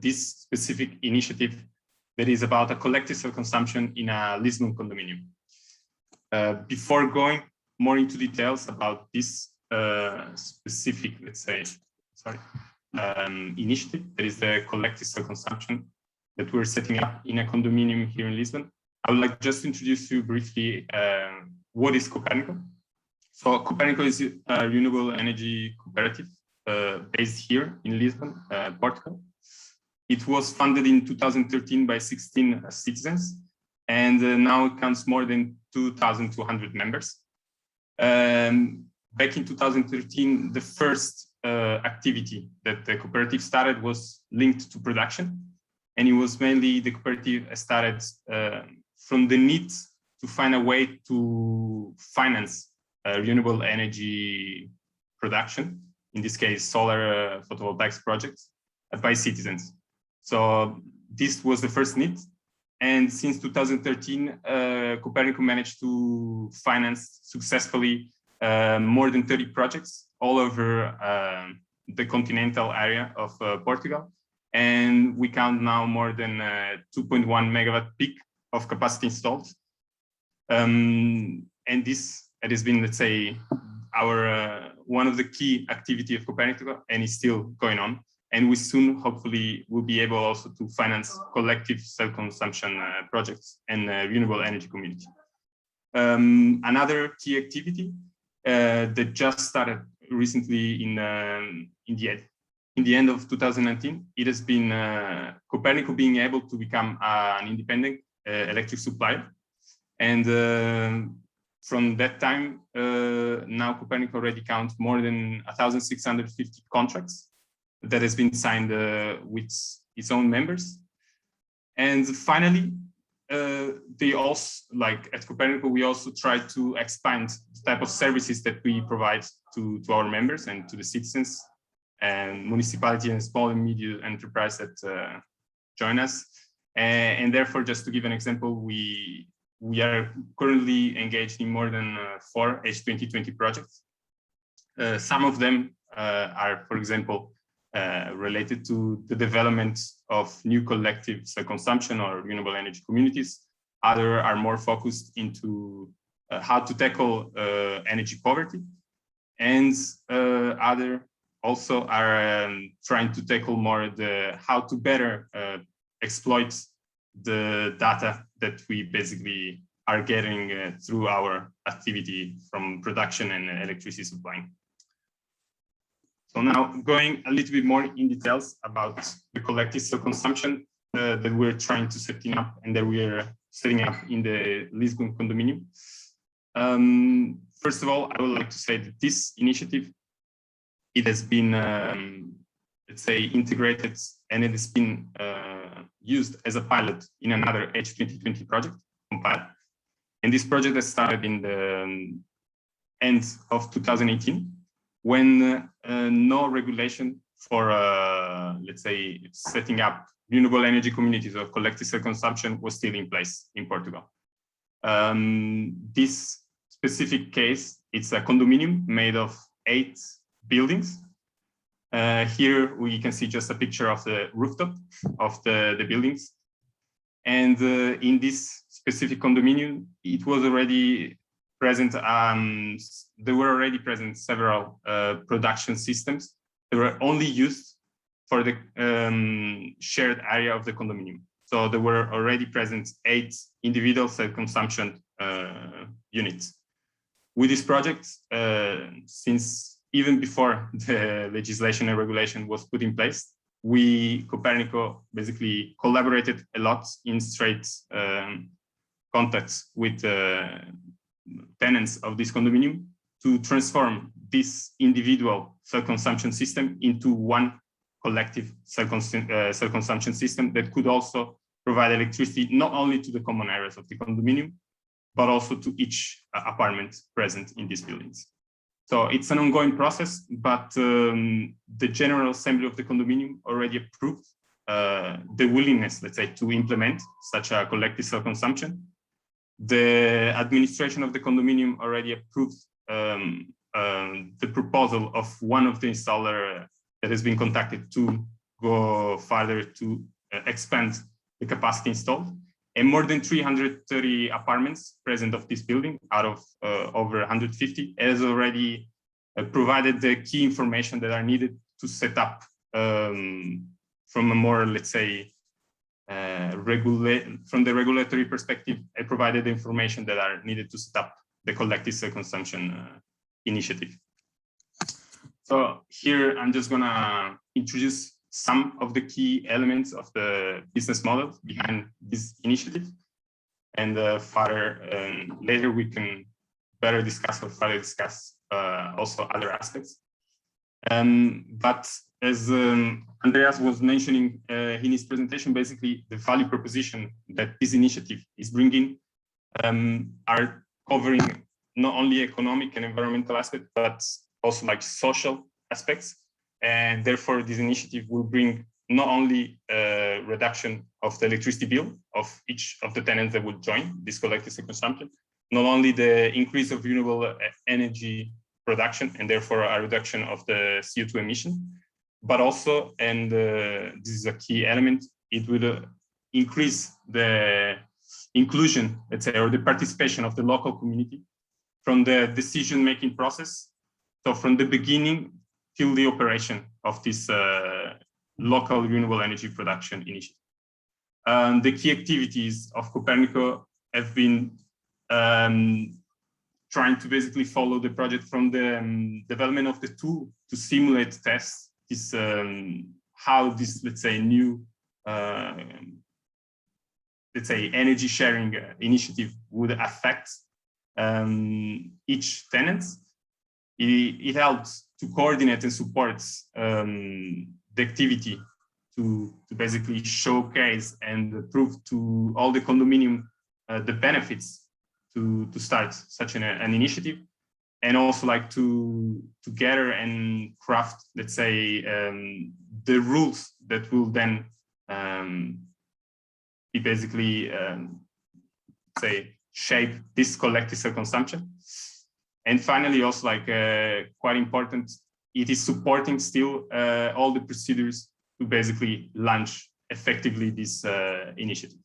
this specific initiative that is about a collective self-consumption in a Lisbon condominium. Before going more into details about this specific, let's say, initiative, that is the collective self-consumption that we're setting up in a condominium here in Lisbon, I would like just to introduce you briefly what is Coopérnico. So Coopérnico is a renewable energy cooperative based here in Lisbon, Portugal. It was founded in 2013 by 16 citizens, and now it counts more than 2,200 members. Back in 2013, the first activity that the cooperative started was linked to production, and it was mainly the cooperative started from the need to find a way to finance renewable energy production, in this case solar photovoltaics projects, by citizens. So this was the first need, and since 2013 Coopérnico managed to finance successfully more than 30 projects all over the continental area of Portugal, and we count now more than 2.1 megawatt peak of capacity installed. And this has been, let's say, our one of the key activity of Coopérnico, and is still going on. And we soon, hopefully, will be able also to finance collective self-consumption projects and renewable energy community. Another key activity that just started recently in the end of 2019, it has been Coopérnico being able to become an independent electric supplier. And from that time, now Coopérnico already counts more than 1,650 contracts that has been signed with its own members. And finally, they also, like at Coopérnico, we also try to expand the type of services that we provide to our members and to the citizens and municipality and small and medium enterprise that join us. And therefore, just to give an example, we are currently engaged in more than 4 H2020 projects. Some of them are, for example, related to the development of new collective self-consumption or renewable energy communities. Other are more focused into how to tackle energy poverty, and other also are trying to tackle more the how to better exploit the data that we basically are getting through our activity from production and electricity supplying. So now going a little bit more in details about the collective self-consumption that we're trying to set up and that we are setting up in the Lisbon condominium. First of all, I would like to say that this initiative, it has been, let's say, integrated, and it has been used as a pilot in another H2020 project, Compile. And this project has started in the end of 2018, when no regulation for, let's say, setting up renewable energy communities or collective self-consumption was still in place in Portugal. This specific case, it's a condominium made of 8 buildings. Here we can see just a picture of the rooftop of the buildings. And in this specific condominium, it was already present, there were already present several production systems that were only used for the shared area of the condominium. So there were already present 8 individual self-consumption units. With this project, since even before the legislation and regulation was put in place, we, Coopérnico, basically collaborated a lot in straight contacts with tenants of this condominium to transform this individual self-consumption system into one collective self-consumption system that could also provide electricity not only to the common areas of the condominium, but also to each apartment present in these buildings. So it's an ongoing process, but the General Assembly of the condominium already approved the willingness, let's say, to implement such a collective self-consumption. The administration of the condominium already approved the proposal of one of the installer that has been contacted to go further to expand the capacity installed. And more than 330 apartments present of this building out of over 150 has already provided the key information that are needed to set up from a more, let's say, from the regulatory perspective, I provided the information that are needed to set up the collective self-consumption initiative. So here I'm just gonna introduce some of the key elements of the business model behind this initiative, and later we can better discuss or further discuss also other aspects. But as Andreas was mentioning in his presentation, basically the value proposition that this initiative is bringing are covering not only economic and environmental aspects, but also like social aspects. And therefore, this initiative will bring not only a reduction of the electricity bill of each of the tenants that would join this collective consumption, not only the increase of renewable energy production and therefore a reduction of the CO2 emission, but also, and this is a key element, it will increase the inclusion, let's say, or the participation of the local community from the decision-making process. So from the beginning till the operation of this local renewable energy production initiative. The key activities of Coopérnico have been trying to basically follow the project from the development of the tool to simulate tests this how this, let's say, new let's say energy sharing initiative would affect each tenant. It helps to coordinate and supports the activity to basically showcase and prove to all the condominium the benefits to start such an initiative, and also like to gather and craft, let's say, the rules that will then be basically say shape this collective self-consumption. And finally, also like quite important, it is supporting still all the procedures to basically launch effectively this initiative.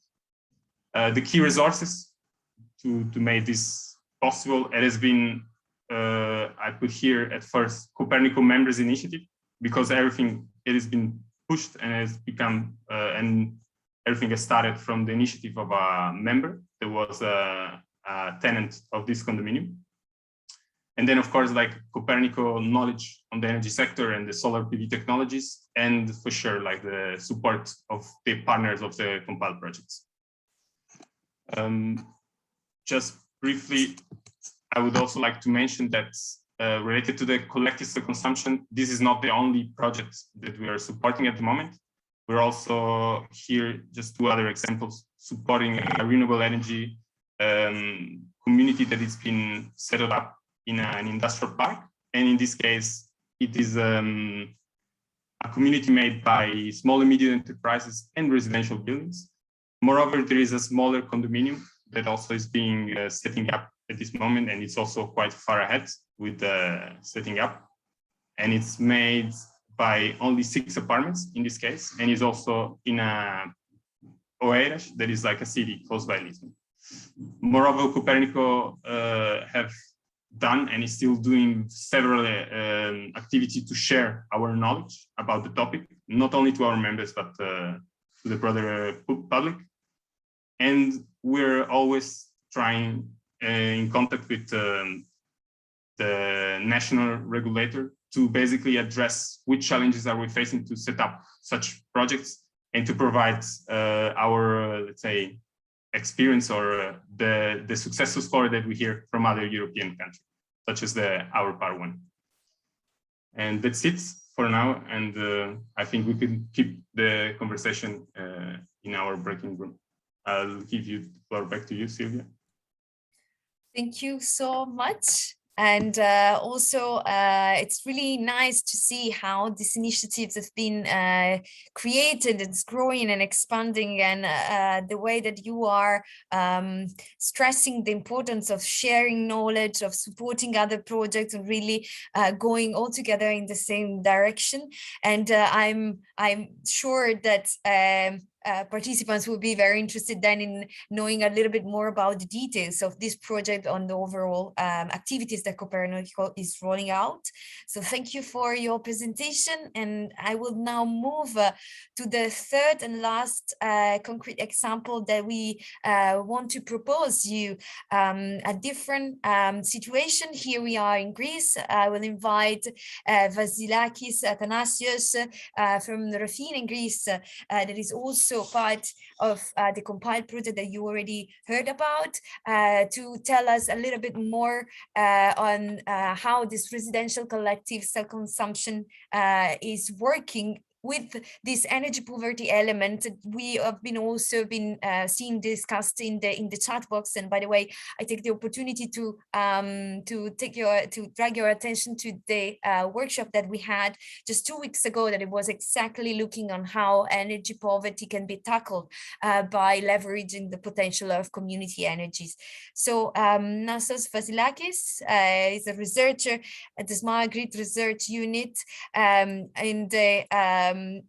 The key resources to make this possible, it has been, I put here at first, Coopérnico members initiative, because everything, it has been pushed and has become, and everything has started from the initiative of a member that was a tenant of this condominium. And then, of course, like Coopérnico knowledge on the energy sector and the solar PV technologies, and for sure, like the support of the partners of the compiled projects. Just briefly, I would also like to mention that related to the collective self-consumption, this is not the only project that we are supporting at the moment. We're also here, just two other examples, supporting a renewable energy community that has been set up in an industrial park. And in this case, it is a community made by small and medium enterprises and residential buildings. Moreover, there is a smaller condominium that also is being setting up at this moment, and it's also quite far ahead with the setting up. And it's made by only 6 apartments in this case, and is also in a Oeiras, that is like a city close by Lisbon. Moreover, Coopérnico have done and is still doing several activities to share our knowledge about the topic, not only to our members, but to the broader public. And we're always trying in contact with the national regulator to basically address which challenges are we facing to set up such projects and to provide our, let's say, experience or the success story that we hear from other European countries, such as our part one. And that's it. for now, and I think we could keep the conversation in our breaking room. I'll give you the floor back to you, Silvia. Thank you so much. And also, it's really nice to see how these initiatives have been created. It's growing and expanding, and the way that you are stressing the importance of sharing knowledge, of supporting other projects, and really going all together in the same direction. And I'm sure that participants will be very interested then in knowing a little bit more about the details of this project on the overall activities that Coopérnico is rolling out. So thank you for your presentation, and I will now move to the third and last concrete example that we want to propose you. A different situation. Here we are in Greece. I will invite Vasilakis Athanasios from Rafina in Greece, that is also part of the compiled project that you already heard about, to tell us a little bit more on how this residential collective self-consumption is working with this energy poverty element. We have also been seeing discussed in the chat box. And by the way, I take the opportunity to drag your attention to the workshop that we had just 2 weeks ago, that it was exactly looking on how energy poverty can be tackled by leveraging the potential of community energies. So Nasos Vasilakis is a researcher at the Smart Grid Research Unit in the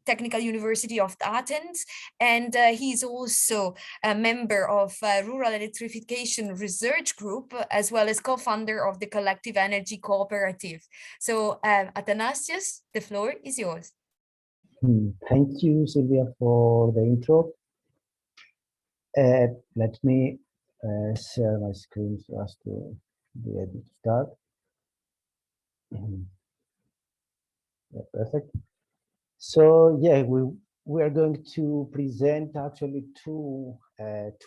Technical University of Athens, and he's also a member of Rural Electrification Research Group, as well as co-founder of the Collective Energy Cooperative. So Athanasios, the floor is yours. Thank you, Silvia, for the intro. Let me share my screen so as to be able to start. Yeah, perfect. So yeah, we are going to present actually two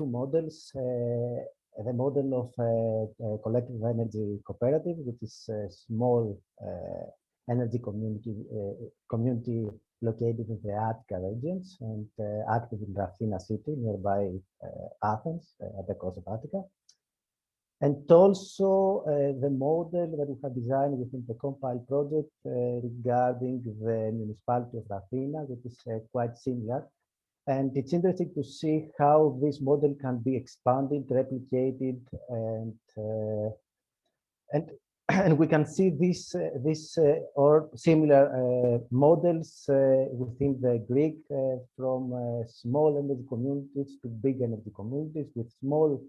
models. The model of a collective energy cooperative, which is a small energy community located in the Attica regions and active in Rafina city, nearby Athens, at the coast of Attica. And also the model that we have designed within the compile project regarding the municipality of Rafina, which is quite similar. And it's interesting to see how this model can be expanded, replicated, and we can see this or similar models within the Greek, from small energy communities to big energy communities with small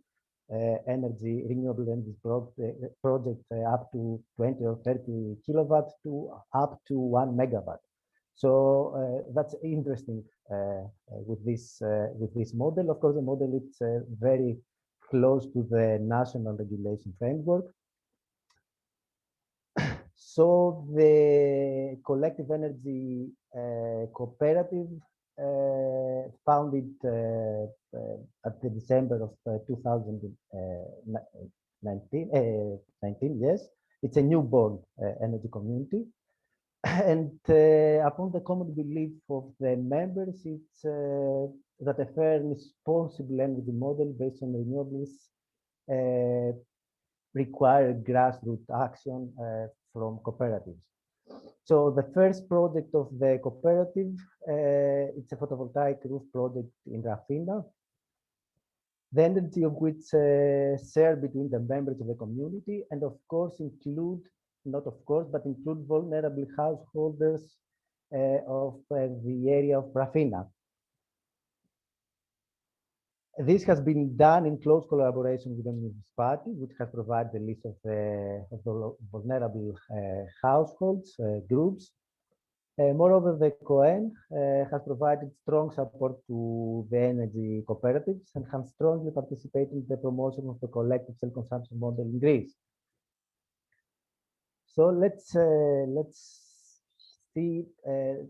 renewable energy project up to 20 or 30 kilowatts to up to 1 megawatt. So that's interesting with this model. Of course, the model is very close to the national regulation framework. So the collective energy cooperative founded at the December of 2019, yes, it's a newborn energy community. And upon the common belief of the members, it's that a fair and responsible energy model based on renewables require grassroots action from cooperatives. So the first project of the cooperative, it's a photovoltaic roof project in Rafina, the energy of which shared between the members of the community, and of course include vulnerable householders of the area of Rafina. This has been done in close collaboration with the municipality, which has provided the list of the vulnerable households, groups. Moreover, the COEN has provided strong support to the energy cooperatives and has strongly participated in the promotion of the collective self-consumption model in Greece. So let's see a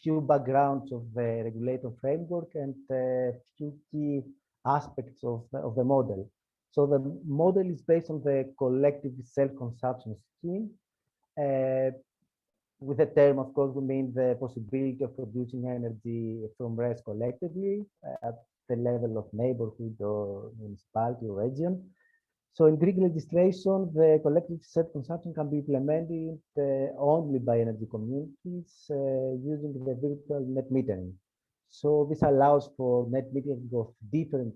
few backgrounds of the regulator framework and a few key aspects of the model. So the model is based on the collective self-consumption scheme. with the term, of course, we mean the possibility of producing energy from rest collectively at the level of neighborhood or municipality or region. So in Greek legislation, the collective self-consumption can be implemented only by energy communities using the virtual net metering. So this allows for net metering of different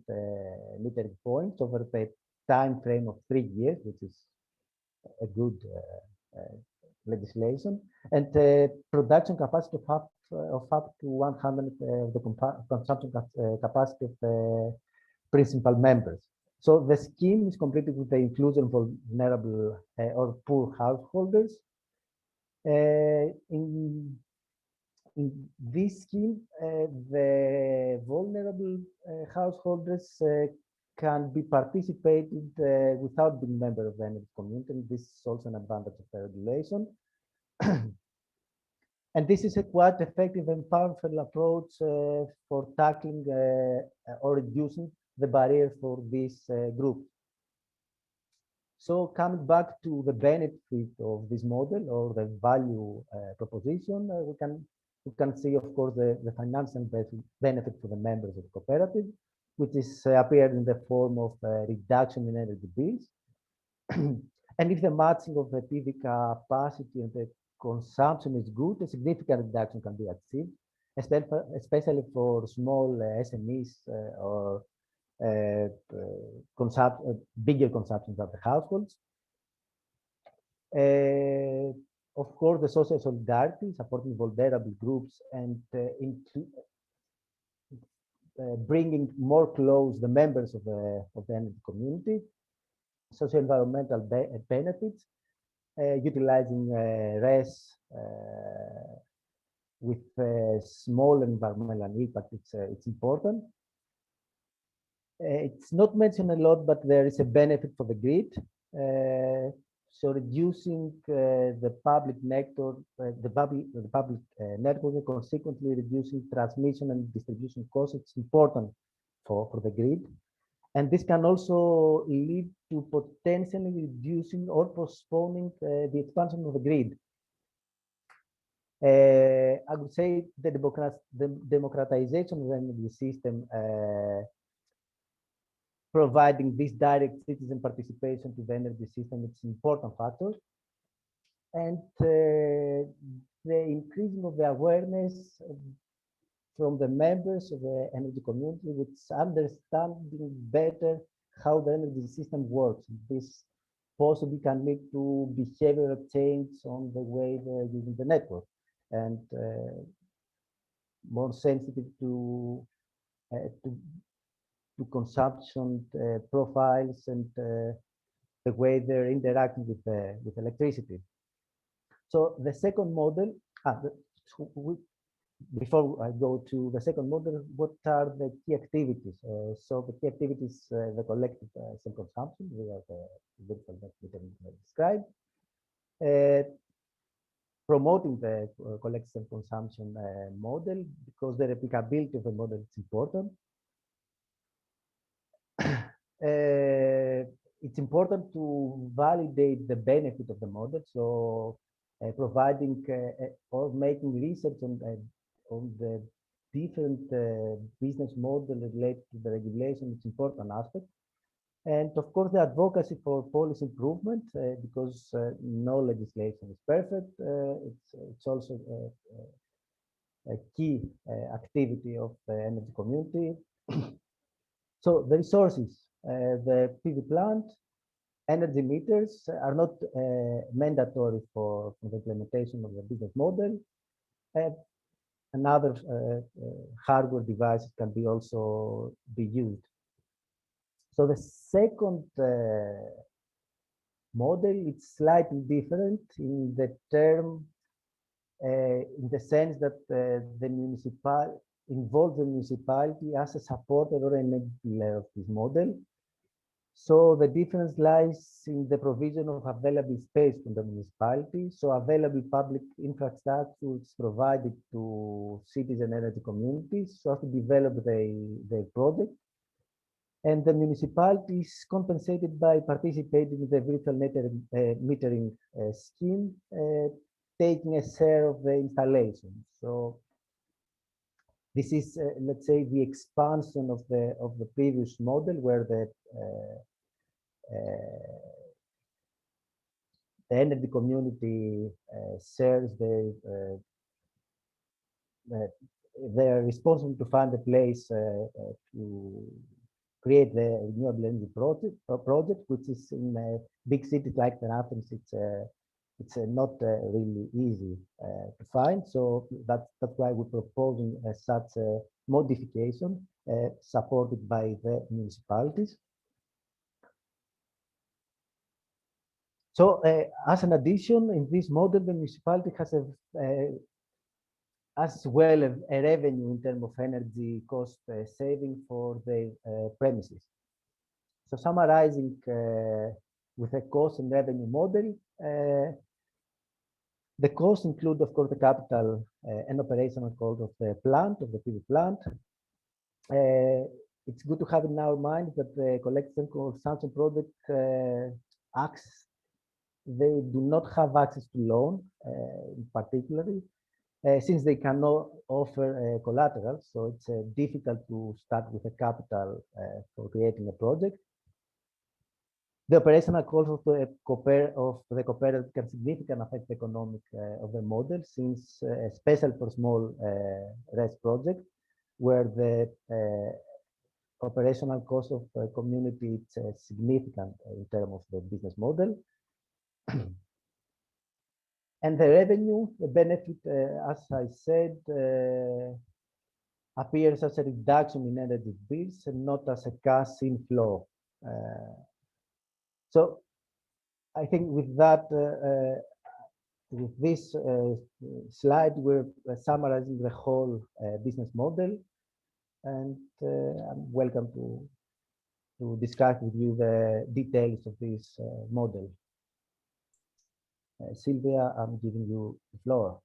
metering points over a time frame of 3 years, which is a good legislation, and production capacity of up to 100 of the consumption capacity of principal members. So the scheme is completed with the inclusion of vulnerable or poor householders. In this scheme, the vulnerable householders can be participated without being member of the energy community, and this is also an advantage of the regulation. And this is a quite effective and powerful approach for tackling or reducing the barrier for this group. So coming back to the benefit of this model or the value proposition, we can see, of course, the financial benefit for the members of the cooperative, which is appeared in the form of reduction in energy bills. And if the matching of the PV capacity and the consumption is good, a significant reduction can be achieved, especially for small SMEs or bigger consumptions of the households. Of course, the social solidarity, supporting vulnerable groups and bringing more close the members of the energy community, social environmental benefits, utilizing RES with small environmental impact, it's important. It's not mentioned a lot, but there is a benefit for the grid. So reducing the public network, network, and consequently reducing transmission and distribution costs, it's important for the grid. And this can also lead to potentially reducing or postponing the expansion of the grid. I would say the democratization of the energy system, providing this direct citizen participation to the energy system, it's an important factor. And the increasing of the awareness from the members of the energy community, which understanding better how the energy system works. This possibly can lead to behavioral change on the way they're using the network, and more sensitive to consumption profiles and the way they're interacting with electricity. So the second model, before I go to the second model, what are the key activities? So the key activities, the collective self-consumption, we have the virtual net metering described. Promoting the collective self-consumption model, because the replicability of the model is important. It's important to validate the benefit of the model. So providing or making research on the different business model related to the regulation, it's important aspect. And of course, the advocacy for policy improvement, because no legislation is perfect. It's also a key activity of the energy community. So the resources, the PV plant, energy meters are not mandatory for the implementation of the business model. And other hardware devices can be also be used. So the second model, it's slightly different in the term, in the sense that the municipality involves the municipality as a supporter or enabler of this model. So the difference lies in the provision of available space from the municipality. So available public infrastructure is provided to cities and energy communities so as to develop their project. And the municipality is compensated by participating in the virtual metering scheme, taking a share of the installation. So this is, let's say, the expansion of the previous model, where the energy community shares they're responsible to find a place to create the renewable energy project, which is in big cities like Athens. It's not really easy to find. So that's why we're proposing such a modification supported by the municipalities. So as an addition, in this model, the municipality has as well a revenue in terms of energy cost saving for their premises. So summarizing with a cost and revenue model, the costs include, of course, the capital and operational cost of the plant, of the PV plant. It's good to have in our mind that the collection consumption project they do not have access to loan, in particular, since they cannot offer collateral. So it's difficult to start with a capital for creating a project. The operational cost of the cooperative can significantly affect the economic of the model, since especially for small RES projects, where the operational cost of the community is significant in terms of the business model. And the revenue, the benefit, as I said, appears as a reduction in energy bills and not as a cash inflow. So I think with that, with this slide, we're summarizing the whole business model, and I'm welcome to discuss with you the details of this model. Sylvia, I'm giving you the floor.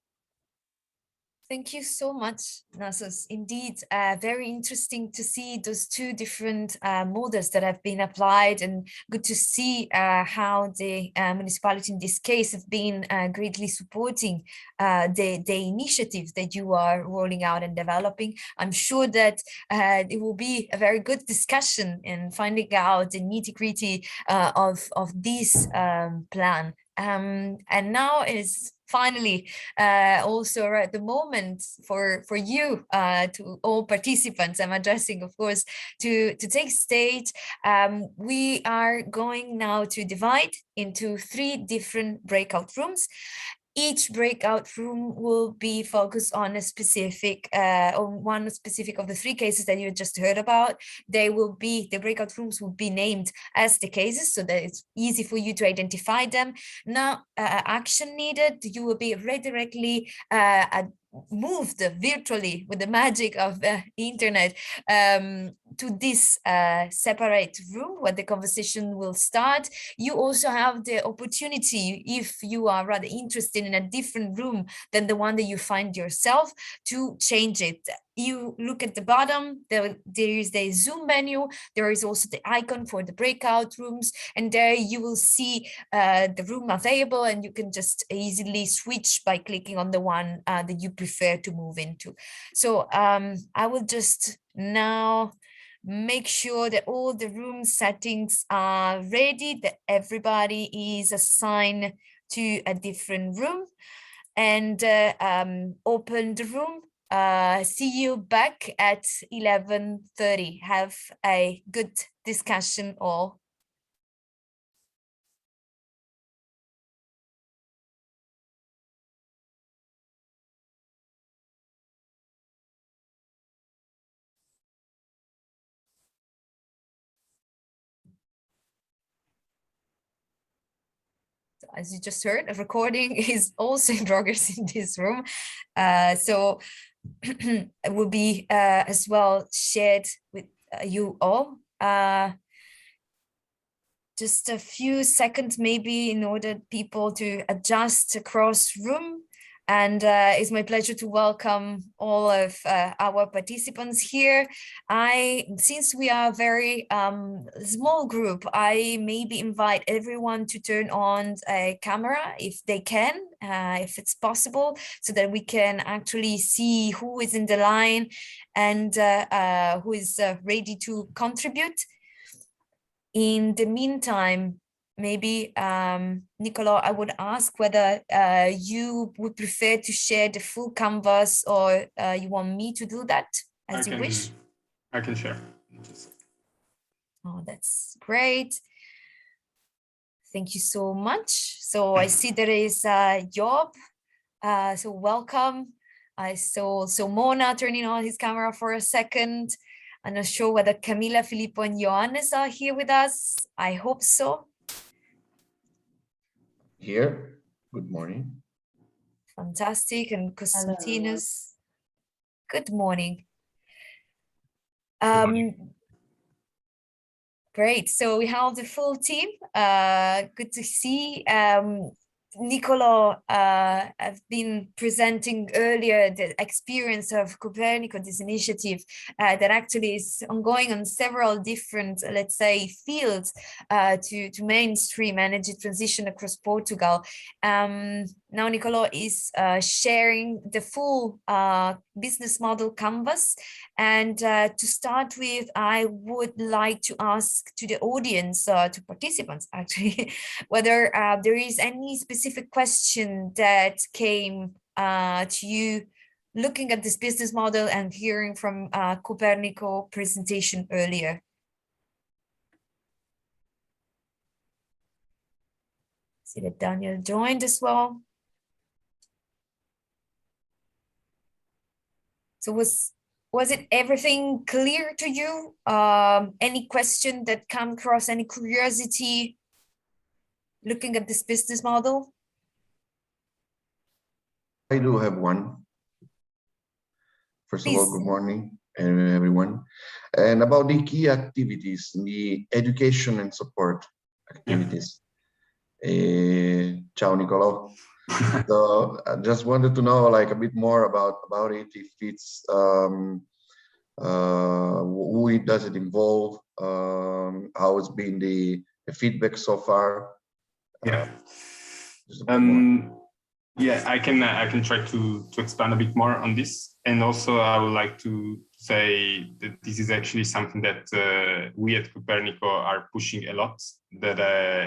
Thank you so much, Nasos. Indeed, very interesting to see those two different models that have been applied, and good to see how the municipality in this case have been greatly supporting the initiative that you are rolling out and developing. I'm sure that it will be a very good discussion in finding out the nitty-gritty of this plan. And now is finally also at the moment for you, to all participants, I'm addressing, of course, to take stage. We are going now to divide into 3 different breakout rooms. Each breakout room will be focused on a specific, on one specific of the 3 cases that you just heard about. The breakout rooms will be named as the cases, so that it's easy for you to identify them. Now, action needed, you will be redirectly moved virtually with the magic of the internet to this separate room where the conversation will start. You also have the opportunity, if you are rather interested in a different room than the one that you find yourself, to change it. You look at the bottom, there is the Zoom menu, there is also the icon for the breakout rooms, and there you will see the room available, and you can just easily switch by clicking on the one that you prefer to move into. So I will just now make sure that all the room settings are ready, that everybody is assigned to a different room, and open the room. See you back at 11:30. Have a good discussion all. As you just heard, a recording is also in progress in this room. So it will be as well shared with you all. Just a few seconds maybe in order people to adjust across room. And it's my pleasure to welcome all of our participants here. Since we are a very small group, I maybe invite everyone to turn on a camera if they can, if it's possible, so that we can actually see who is in the line and who is ready to contribute. In the meantime, maybe, Niccolò, I would ask whether you would prefer to share the full canvas, or you want me to do that as you wish? I can share. Oh, that's great. Thank you so much. So I see there is Job. So welcome. I saw Mona turning on his camera for a second. I'm not sure whether Camila, Filippo, and Johannes are here with us. I hope so. Here. Good morning. Fantastic. And Konstantinos. Good morning. Great. So we have the full team. Good to see. Niccolò have been presenting earlier the experience of Coopérnico, this initiative that actually is ongoing on several different, let's say, fields to mainstream energy transition across Portugal. Now Niccolò is sharing the full business model canvas. And to start with, I would like to ask to the audience, to participants actually, whether there is any specific question that came to you looking at this business model and hearing from Coopérnico presentation earlier. See that Daniel joined as well. So was it everything clear to you? Any question that come across, any curiosity looking at this business model? I do have one. First of all, good morning, everyone. And about the key activities, the education and support activities. Ciao, Niccolò. So I just wanted to know like a bit more about it, if it's who does it involve, how it's been the feedback so far. Yeah. Yeah, I can try to expand a bit more on this, and also I would like to say that this is actually something that we at Coopérnico are pushing a lot. That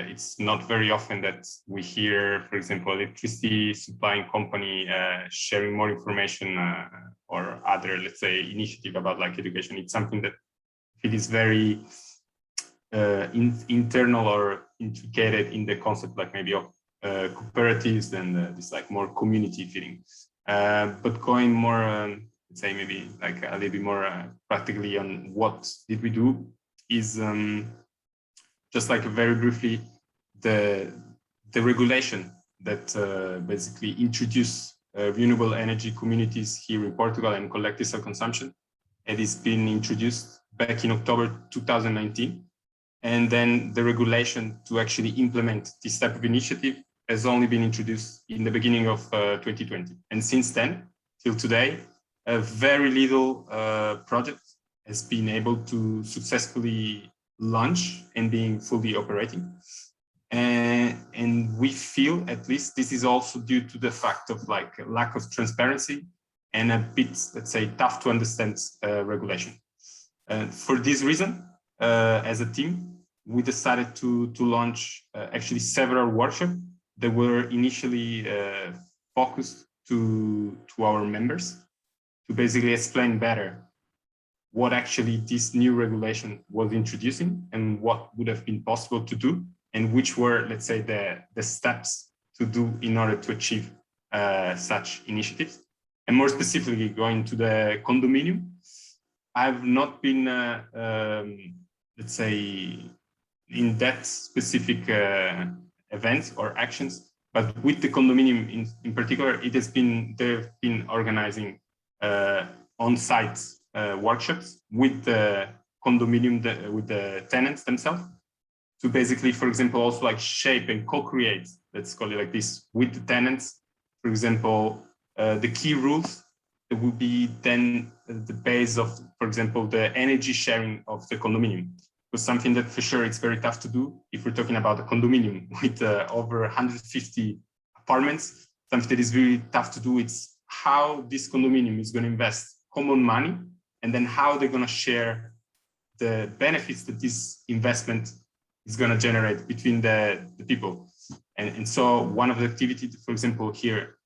it's not very often that we hear, for example, electricity supplying company sharing more information or other, let's say, initiative about like education. It's something that it is very internal or integrated in the concept, like maybe of cooperatives and this like more community feeling. But going more, let's say maybe like a little bit more practically on what did we do is just like very briefly the regulation that basically introduced renewable energy communities here in Portugal and collective self-consumption. It has been introduced back in October 2019. And then the regulation to actually implement this type of initiative has only been introduced in the beginning of 2020. And since then, till today, a very little project has been able to successfully launch and being fully operating. And we feel, at least, this is also due to the fact of like a lack of transparency and a bit, let's say, tough to understand regulation. For this reason, as a team, we decided to launch actually several workshops that were initially focused to our members to basically explain better what actually this new regulation was introducing and what would have been possible to do and which were, let's say, the steps to do in order to achieve such initiatives. And more specifically, going to the condominium, I've not been, let's say, in that specific events or actions, but with the condominium in particular, it has been, they've been organizing on-site workshops with the condominium, with the tenants themselves, to basically, for example, also like shape and co-create, let's call it like this, with the tenants. For example, the key rules will be then the base of, for example, the energy sharing of the condominium. Because something that for sure it's very tough to do if we're talking about a condominium with over 150 apartments. Something that is very tough to do, it's how this condominium is going to invest common money, and then how they're going to share the benefits that this investment is going to generate between the people. And so one of the activities, for example, here,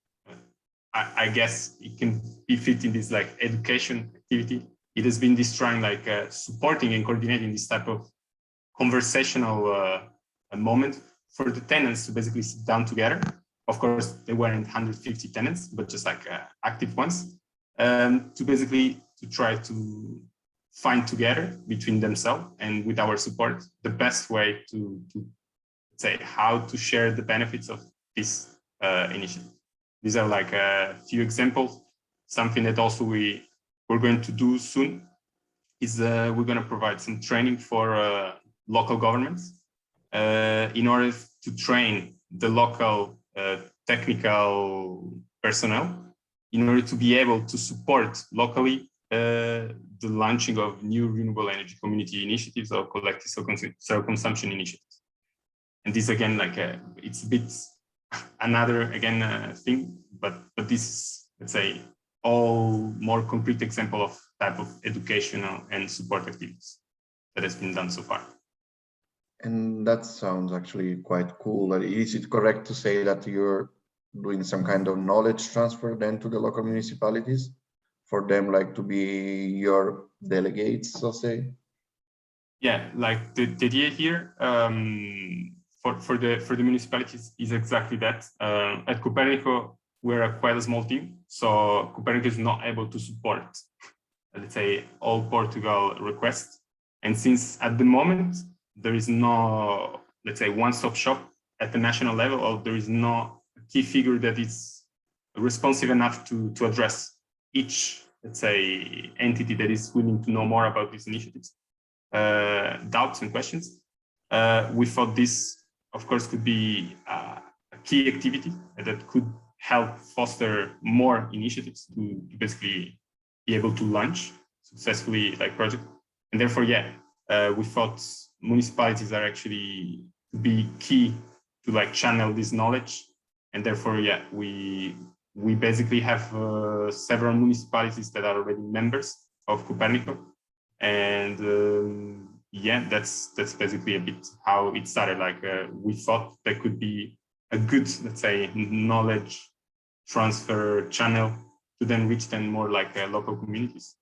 I guess it can be fit in this like education activity. It has been this trying like supporting and coordinating this type of conversational moment for the tenants to basically sit down together. Of course, they weren't 150 tenants, but just like active ones, to basically to try to find together between themselves and with our support the best way to say how to share the benefits of this initiative. These are like a few examples. Something that also we're going to do soon is we're going to provide some training for local governments in order to train the local technical personnel in order to be able to support locally the launching of new renewable energy community initiatives or collective self-consumption initiatives. And this again, like it's a bit another thing, but this is, let's say, all more concrete example of type of educational and support activities that has been done so far. And that sounds actually quite cool. Is it correct to say that you're doing some kind of knowledge transfer then to the local municipalities for them like to be your delegates, so say? Yeah, like the idea here for the municipalities is exactly that. At Coopérnico, we're quite a small team, so Coopérnico is not able to support, let's say, all Portugal requests. And since at the moment, there is no, let's say, one-stop shop at the national level, or there is no key figure that is responsive enough to address each, let's say, entity that is willing to know more about these initiatives, doubts and questions. We thought this, of course, could be a key activity that could help foster more initiatives to basically be able to launch successfully like project. And therefore, yeah, we thought municipalities are actually to be key to like channel this knowledge. And therefore, yeah, we basically have several municipalities that are already members of Coopérnico. And yeah, that's basically a bit how it started. Like we thought there could be a good, let's say, knowledge transfer channel to then reach then more like local communities.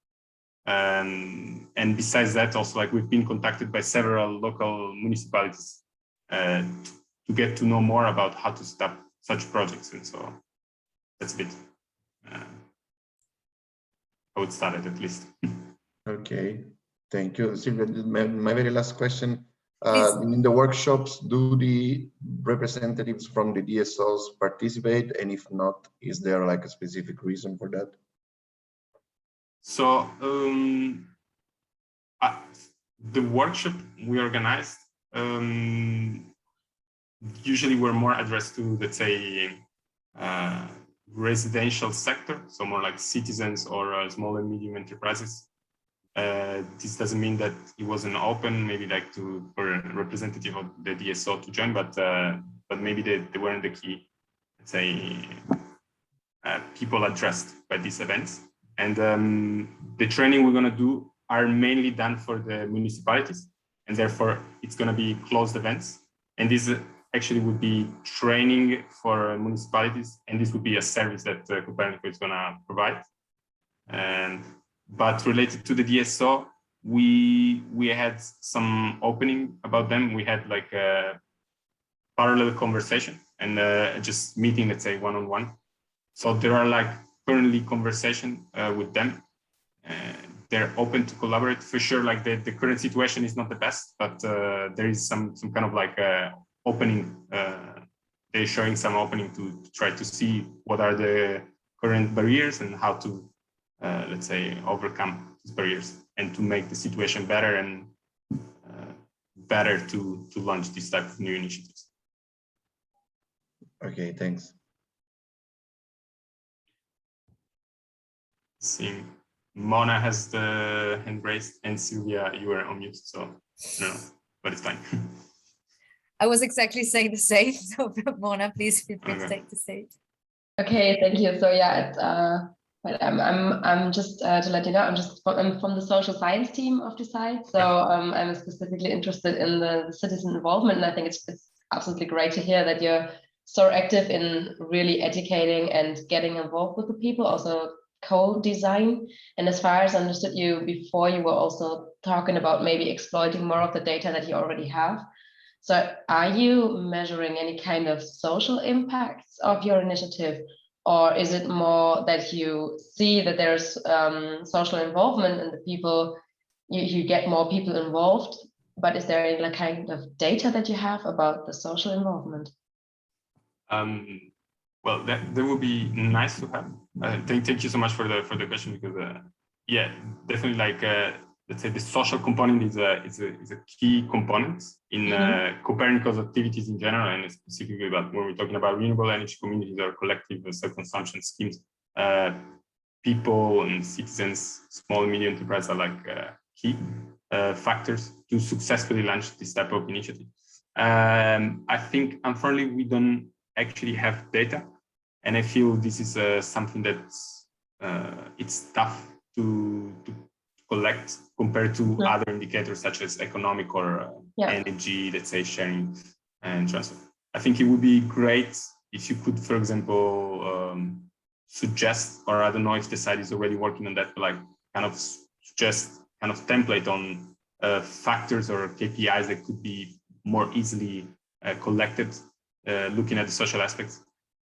And besides that, also like we've been contacted by several local municipalities to get to know more about how to start such projects. And so that's a bit how it started, at least. Okay, thank you. Silvia, my very last question. In the workshops, do the representatives from the DSOs participate? And if not, is there like a specific reason for that? So the workshop we organized, usually we're more addressed to, let's say, residential sector, so more like citizens or small and medium enterprises. This doesn't mean that it wasn't open, maybe like for a representative of the DSO to join, but maybe they weren't the key, let's say, people addressed by these events. And the training we're going to do are mainly done for the municipalities, and therefore it's going to be closed events. And this actually would be training for municipalities, and this would be a service that Coopérnico is going to provide. But related to the DSO, we had some opening about them. We had like a parallel conversation and just meeting, let's say, one-on-one. So there are like currently conversation with them. They're open to collaborate for sure. Like the current situation is not the best, but there is some kind of like opening. They're showing some opening to try to see what are the current barriers and how to, let's say, overcome these barriers and to make the situation better and better to launch this type of new initiatives. Okay, thanks. seeing Mona has the hand raised, and Sylvia, you were on mute, so I don't know, but it's fine. I was exactly saying the same. So Mona, please feel free to take the stage. Okay, thank you. So yeah, but I'm just to let you know, I'm from the social science team of the site. So I'm specifically interested in the citizen involvement, and I think it's absolutely great to hear that you're so active in really educating and getting involved with the people, also co-design. And as far as I understood you before, you were also talking about maybe exploiting more of the data that you already have. So are you measuring any kind of social impacts of your initiative, or is it more that you see that there's social involvement and the people, you get more people involved, but is there any kind of data that you have about the social involvement? Well, that would be nice to have. Thank you so much for the question, because yeah, definitely, like let's say the social component is a key component in Coopérnico's activities in general, and specifically about when we're talking about renewable energy communities or collective self-consumption schemes. People and citizens, small and medium enterprises are like key factors to successfully launch this type of initiative. I think, unfortunately, we don't actually have data, and I feel this is something that's it's tough to collect compared to other indicators such as economic or energy, let's say, sharing and transfer. I think it would be great if you could, for example, suggest, or I don't know if the site is already working on that, but like kind of suggest kind of template on factors or KPIs that could be more easily collected, looking at the social aspects.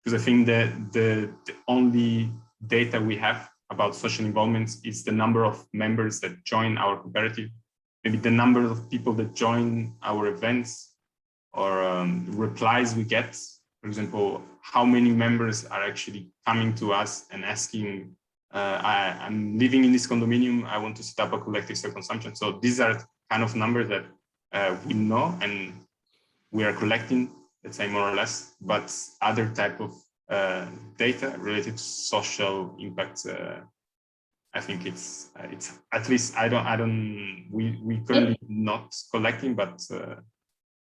Because I think that the only data we have about social involvement is the number of members that join our cooperative, maybe the number of people that join our events, or replies we get. For example, how many members are actually coming to us and asking, I'm living in this condominium, I want to set up a collective self-consumption. So these are kind of numbers that we know and we are collecting, let's say, more or less, but other type of data related to social impacts, I think it's at least we currently not collecting, but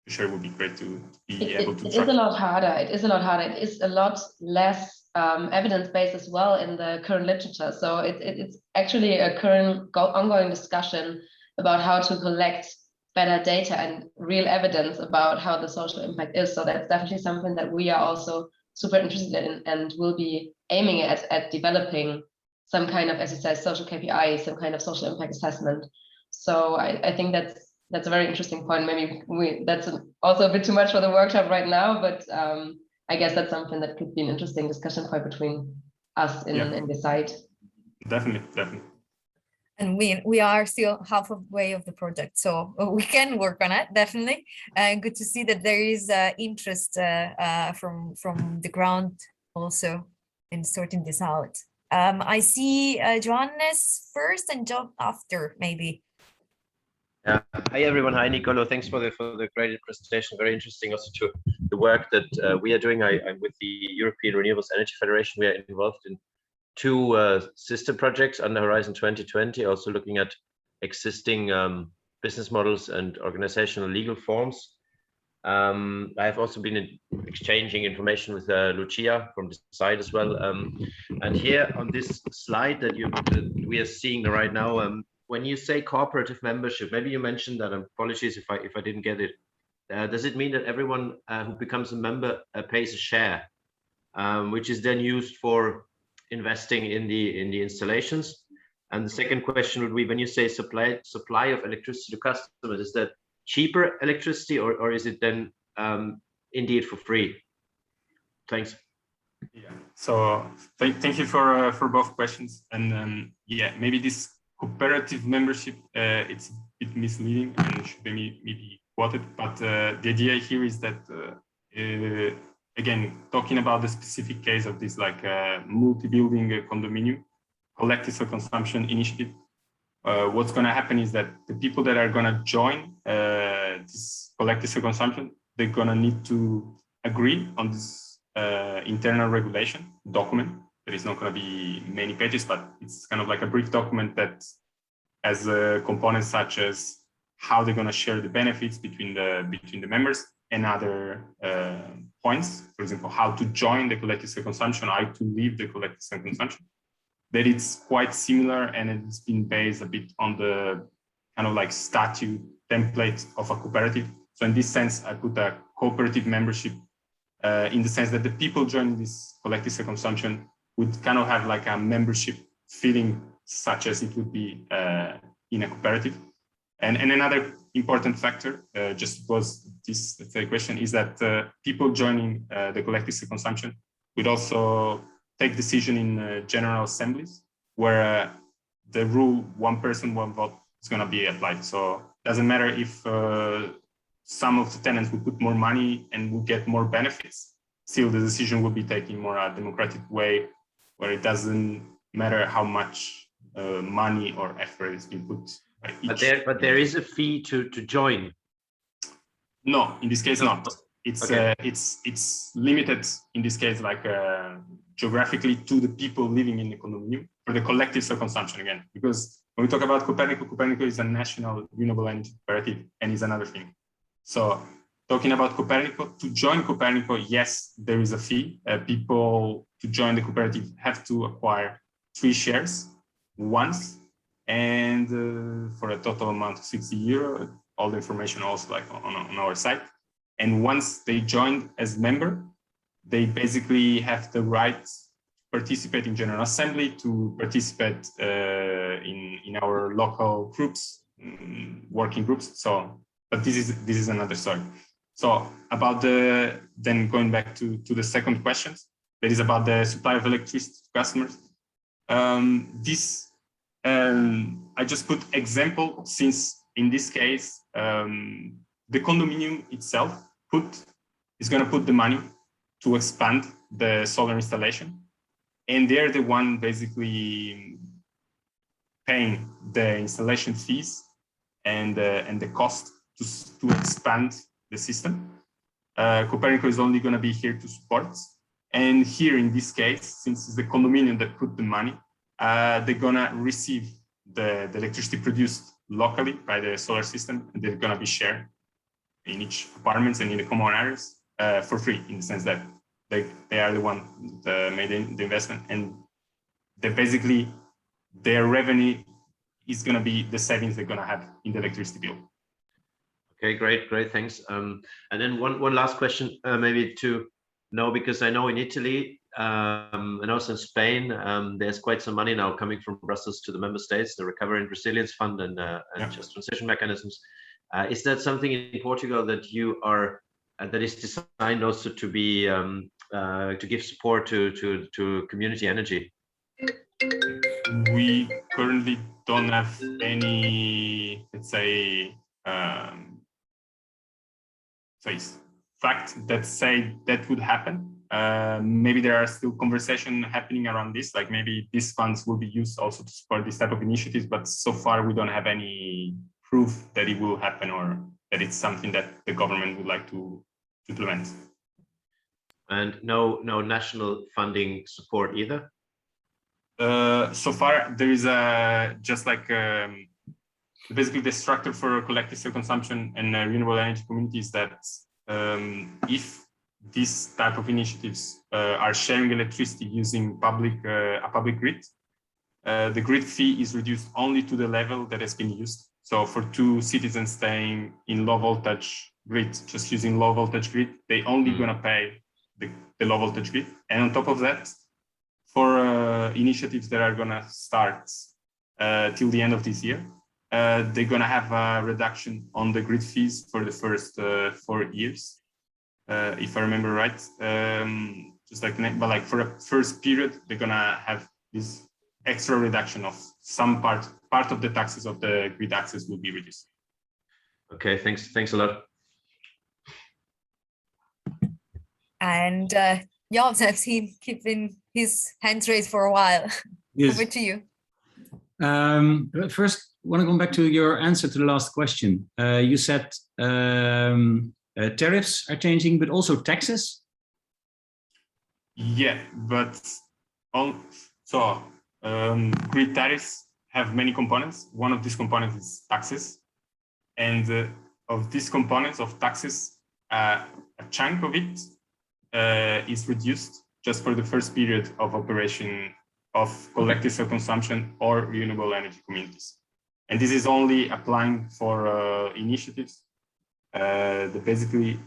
sure it would be great to be able to. It is a lot harder. It is a lot harder. It is a lot less evidence-based as well in the current literature. So it's actually a current ongoing discussion about how to collect better data and real evidence about how the social impact is. So that's definitely something that we are also super interested in and will be aiming at developing some kind of, as you said, social KPI, some kind of social impact assessment. So I think that's a very interesting point. Maybe that's also a bit too much for the workshop right now, but I guess that's something that could be an interesting discussion point between us in the site. Definitely. And we are still halfway of the project, so we can work on it, definitely. And good to see that there is interest from the ground also in sorting this out. I see Johannes first and John after, maybe. Yeah. Hi everyone. Hi Niccolò. Thanks for the great presentation. Very interesting also to the work that we are doing. I'm with the European Renewables Energy Federation. We are involved in two system projects under Horizon 2020, also looking at existing business models and organizational legal forms. I've also been exchanging information with Lucia from the site as well. And here on this slide that we are seeing right now, when you say cooperative membership, maybe you mentioned that. Apologies if I didn't get it. Does it mean that everyone who becomes a member pays a share, which is then used for investing in the installations? And the second question would be, when you say supply of electricity to customers, is that cheaper electricity, or is it then indeed for free? Thanks. Yeah. So thank you for both questions. And yeah, maybe this cooperative membership, it's a bit misleading and should be maybe quoted. But the idea here is that again, talking about the specific case of this like multi-building condominium collective consumption initiative, what's going to happen is that the people that are going to join this collective consumption, they're going to need to agree on this internal regulation document there is not going to be many pages, but it's kind of like a brief document that has components such as how they're going to share the benefits between the members and other points. For example, how to join the collective self-consumption, how to leave the collective self-consumption. That it's quite similar, and it's been based a bit on the kind of like statute template of a cooperative. So in this sense, I put a cooperative membership in the sense that the people joining this collective self-consumption would kind of have like a membership feeling such as it would be in a cooperative. And another important factor, just because this question, is that people joining the collective self-consumption would also take decision in general assemblies, where the rule one person, one vote is going to be applied. So it doesn't matter if some of the tenants will put more money and will get more benefits. Still, the decision will be taken more a democratic way, where it doesn't matter how much money or effort is being put. But there is a fee to join. No, in this case, no. Not. It's okay. It's limited in this case, like geographically, to the people living in the condominium for the collective self-consumption again. Because when we talk about Coopérnico, Coopérnico is a national renewable energy cooperative and is another thing. So talking about Coopérnico, to join Coopérnico, yes, there is a fee. People to join the cooperative have to acquire 3 shares once, and for a total amount of €60. All the information also like on our site. And once they joined as member, they basically have the right to participate in General Assembly, to participate in our local groups, working groups. So, but this is another story. So about then going back to the second question, that is about the supply of electricity to customers. I just put example, since in this case, the condominium itself is going to put the money to expand the solar installation, and they're the one basically paying the installation fees and the cost to expand the system. Coopérnico is only going to be here to support, and here in this case, since it's the condominium that put the money, they're going to receive the electricity produced locally by the solar system, and they're going to be shared in each apartments and in the common areas for free, in the sense that they are the one that made the investment, and they basically their revenue is going to be the savings they're going to have in the electricity bill. Okay, great, thanks. And then one last question, maybe to know, because I know in Italy and also in Spain, there's quite some money now coming from Brussels to the member states, the Recovery and Resilience Fund and just transition mechanisms. Is that something in Portugal that you are that is designed also to be to give support to community energy? We currently don't have any, let's say, fact that say that would happen. Maybe there are still conversations happening around this, like maybe these funds will be used also to support this type of initiatives, but so far we don't have any proof that it will happen or that it's something that the government would like to implement. And no national funding support either? So far there is just like basically the structure for collective self-consumption and renewable energy communities, that if these type of initiatives are sharing electricity using a public grid, the grid fee is reduced only to the level that has been used. So for 2 citizens staying in low voltage grid, just using low voltage grid, they only gonna pay the low voltage grid. And on top of that, for initiatives that are gonna start till the end of this year, they're gonna have a reduction on the grid fees for the first 4 years. If I remember right, just like, but like for the first period, they're gonna have this extra reduction of some part of the taxes of the grid access will be reduced. Okay, thanks a lot. And Jobs, I've seen keeping his hands raised for a while. Yes. Over to you. First, I want to go back to your answer to the last question. You said tariffs are changing, but also taxes? Yeah, but Grid tariffs have many components. One of these components is taxes. And of these components of taxes, a chunk of it is reduced just for the first period of operation of collective self-consumption or renewable energy communities. And this is only applying for initiatives that basically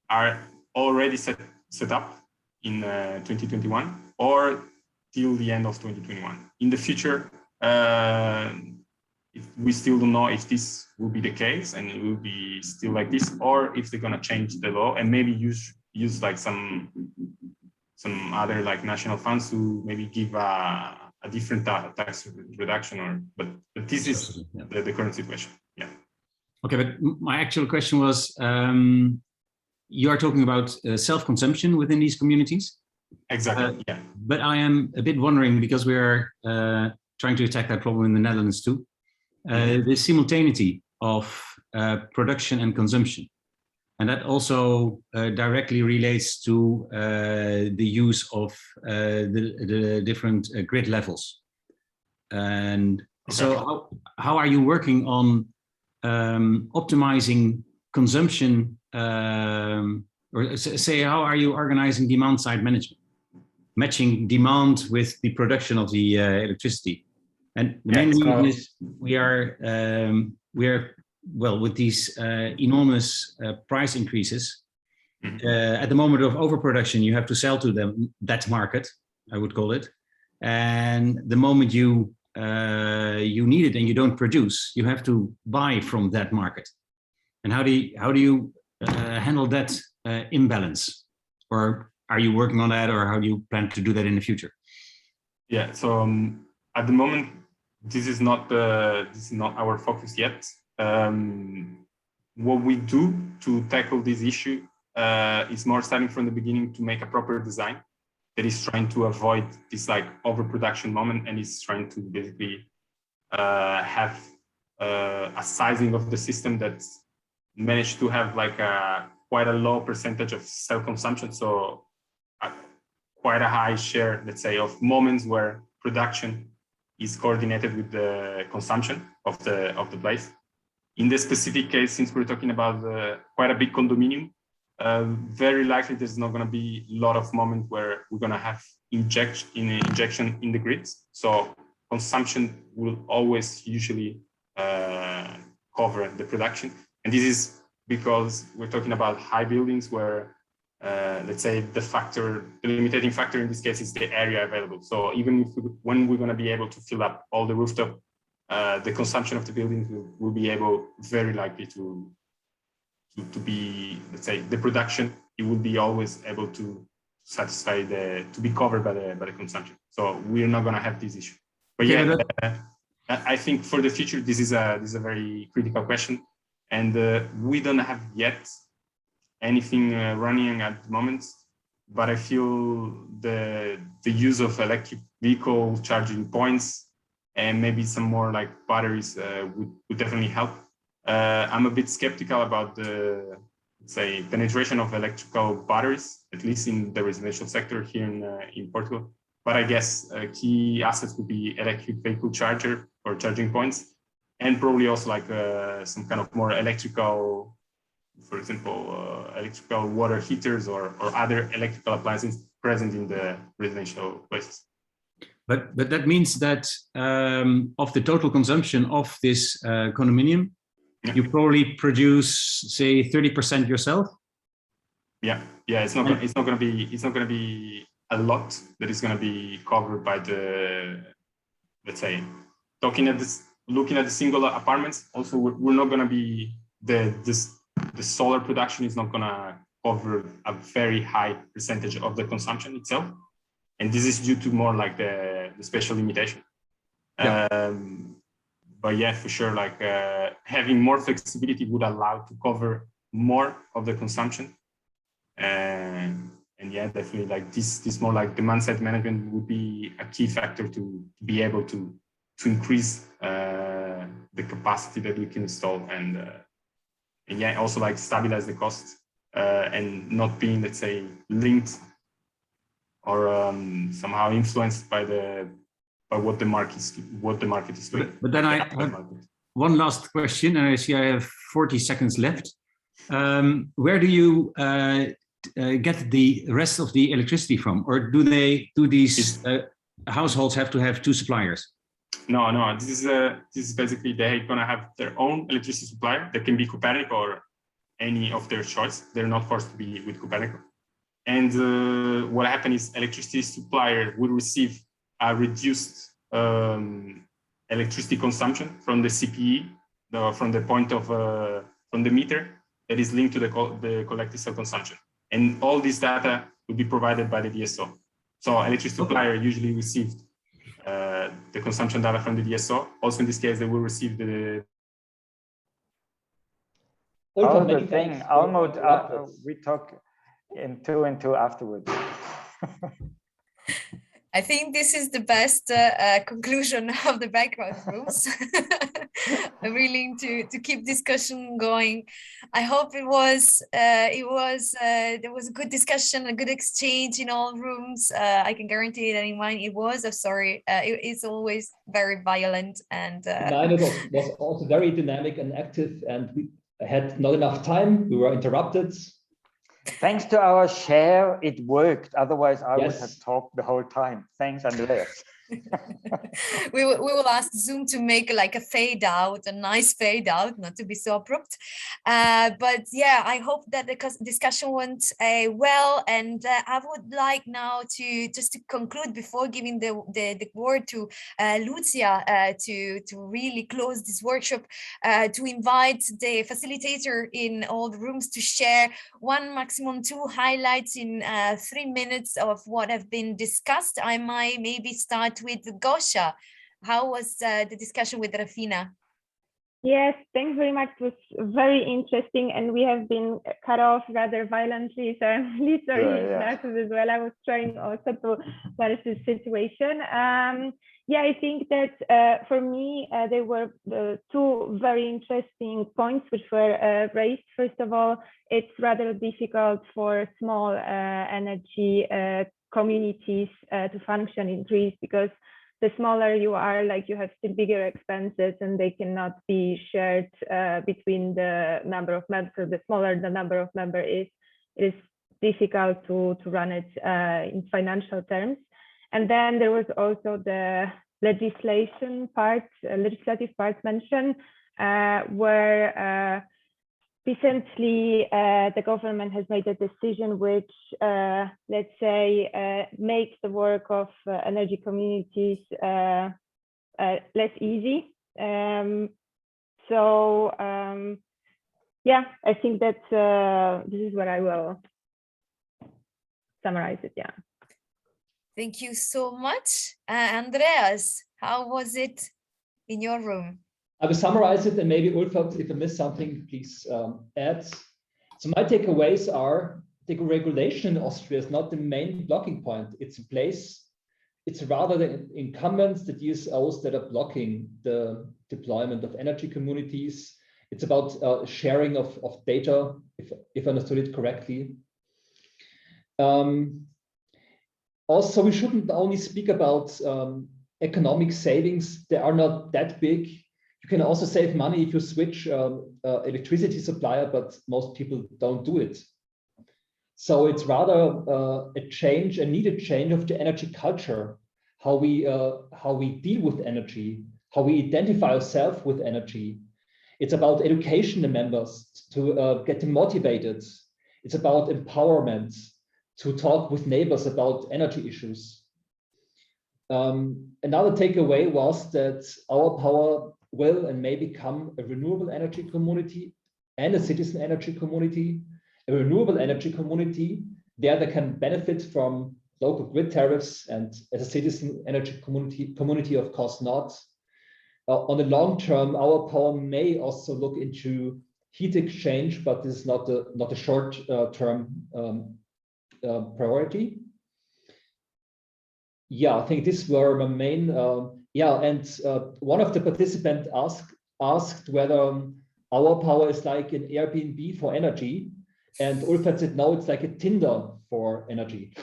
are already set up in 2021 or till the end of 2021. In the future, we still don't know if this will be the case and it will be still like this, or if they're gonna change the law and maybe use like some other like national funds to maybe give a different tax reduction, or but this is the current situation. Yeah. Okay, but my actual question was, you are talking about self-consumption within these communities. Exactly. Yeah. But I am a bit wondering, because we are trying to attack that problem in the Netherlands too, the simultaneity of production and consumption. And that also directly relates to the use of the different grid levels. And so how are you working on optimizing consumption, or say, how are you organizing demand side management, matching demand with the production of the electricity? And the main reason is we are well, with these enormous price increases, at the moment of overproduction, you have to sell to that market, I would call it. And the moment you need it and you don't produce, you have to buy from that market. And how do you handle that imbalance? Or are you working on that, or how do you plan to do that in the future? Yeah. So at the moment, this is not our focus yet. What we do to tackle this issue is more starting from the beginning to make a proper design that is trying to avoid this like overproduction moment, and is trying to basically have a sizing of the system that's managed to have like quite a low percentage of self-consumption. So quite a high share, let's say, of moments where production is coordinated with the consumption of the place. In this specific case, since we're talking about quite a big condominium, very likely there's not going to be a lot of moments where we're going to have injection in the grids. So consumption will always usually cover the production. And this is because we're talking about high buildings where, let's say, the limiting factor in this case is the area available. So even if when we're going to be able to fill up all the rooftop, the consumption of the buildings will be able, very likely to be, let's say, the production, it will be always able to satisfy to be covered by the consumption. So we're not going to have this issue. But yeah, I think for the future, this is a very critical question, and we don't have yet anything running at the moment. But I feel the use of electric vehicle charging points and maybe some more like batteries would definitely help. I'm a bit skeptical about the, let's say, penetration of electrical batteries, at least in the residential sector here in Portugal. But I guess key assets would be electric vehicle charger or charging points, and probably also like some kind of more electrical, for example, electrical water heaters or other electrical appliances present in the residential places. But that means that of the total consumption of this condominium, you probably produce, say, 30% yourself. Yeah. It's not going to be a lot that is going to be covered by the, let's say, looking at the single apartments. Also, we're not going to be the solar production is not going to cover a very high percentage of the consumption itself, and this is due to more like the special limitation. Yeah. But yeah, for sure, like having more flexibility would allow to cover more of the consumption, and yeah, definitely like this more like demand side management would be a key factor to be able to increase the capacity that we can install, and yeah, also like stabilize the cost and not being, let's say, linked somehow influenced by what the market is doing. But then I have one last question, and I see I have 40 seconds left. Where do you get the rest of the electricity from, or do these households have to have two suppliers? No. This is basically they're gonna have their own electricity supplier. That can be Coopérnico or any of their choice. They're not forced to be with Coopérnico. And what happens is electricity supplier will receive a reduced electricity consumption from the CPE, from the point of from the meter that is linked to the collective self-consumption. And all this data will be provided by the DSO. So electricity supplier usually received the consumption data from the DSO. Also in this case, they will receive the the thing, almost we talk in two and two afterwards. I think this is the best conclusion of the background rooms. I'm willing to keep discussion going. I hope there was a good discussion, a good exchange in all rooms. I can guarantee that in mine it was. Sorry, it's always very violent, and mine was also very dynamic and active, and we had not enough time. We were interrupted. Thanks to our share, it worked. Otherwise, I would have talked the whole time. Thanks, Andreas. we will ask Zoom to make like a fade out, a nice fade out, not to be so abrupt. But yeah, I hope that the discussion went well. And I would like now to conclude before giving the word to Lucia to really close this workshop, to invite the facilitator in all the rooms to share maximum 2 highlights in 3 minutes of what have been discussed. I might maybe start with Gosha. How was the discussion with Rafina? Yes, thanks very much. It was very interesting, and we have been cut off rather violently, so I'm really sorry as well. I was trying also to manage the situation. Yeah, I think that for me, there were 2 very interesting points which were raised. First of all, it's rather difficult for small energy communities to function in Greece, because the smaller you are, like, you have still bigger expenses and they cannot be shared between the number of members. So the smaller the number of members is, it is difficult to run it in financial terms. And then there was also the legislative part mentioned, where recently the government has made a decision which, let's say, makes the work of energy communities less easy. Yeah, I think that this is what I will summarize it. Yeah. Thank you so much. Andreas, how was it in your room? I will summarize it, and maybe Ulfa, if I miss something, please add. So my takeaways are, the regulation in Austria is not the main blocking point. It's a place, it's rather the incumbents, the DSOs, that are blocking the deployment of energy communities. It's about sharing of data, if I understood it correctly. Also, we shouldn't only speak about economic savings. They are not that big. You can also save money if you switch electricity supplier, but most people don't do it. So it's rather a change, a needed change of the energy culture, how we deal with energy, how we identify ourselves with energy. It's about education the members to get them motivated. It's about empowerment, to talk with neighbors about energy issues. Another takeaway was that our power will and may become a renewable energy community and a citizen energy community. A renewable energy community, there they can benefit from local grid tariffs, and as a citizen energy community of course not. On the long term, our power may also look into heat exchange, but this is not a short term priority. Yeah, I think these were my main. And one of the participants asked whether our power is like an Airbnb for energy, and Ulfa said no, it's like a Tinder for energy.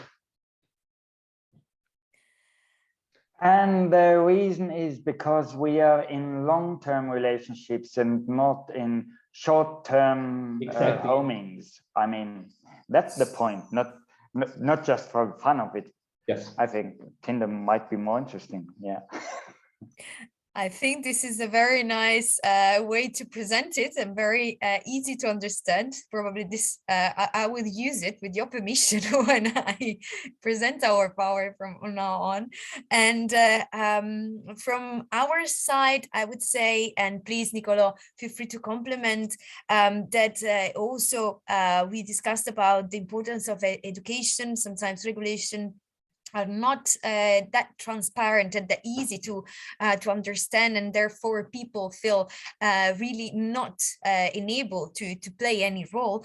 And the reason is because we are in long-term relationships and not in short-term homings. I mean, that's the point, not just for fun of it. Yes. I think Kingdom might be more interesting. Yeah. I think this is a very nice way to present it and very easy to understand. Probably this, I will use it with your permission when I present our power from now on. And from our side, I would say, and please, Niccolò, feel free to compliment that also we discussed about the importance of education, sometimes regulation are not that transparent and that easy to understand, and therefore people feel really not enabled to play any role.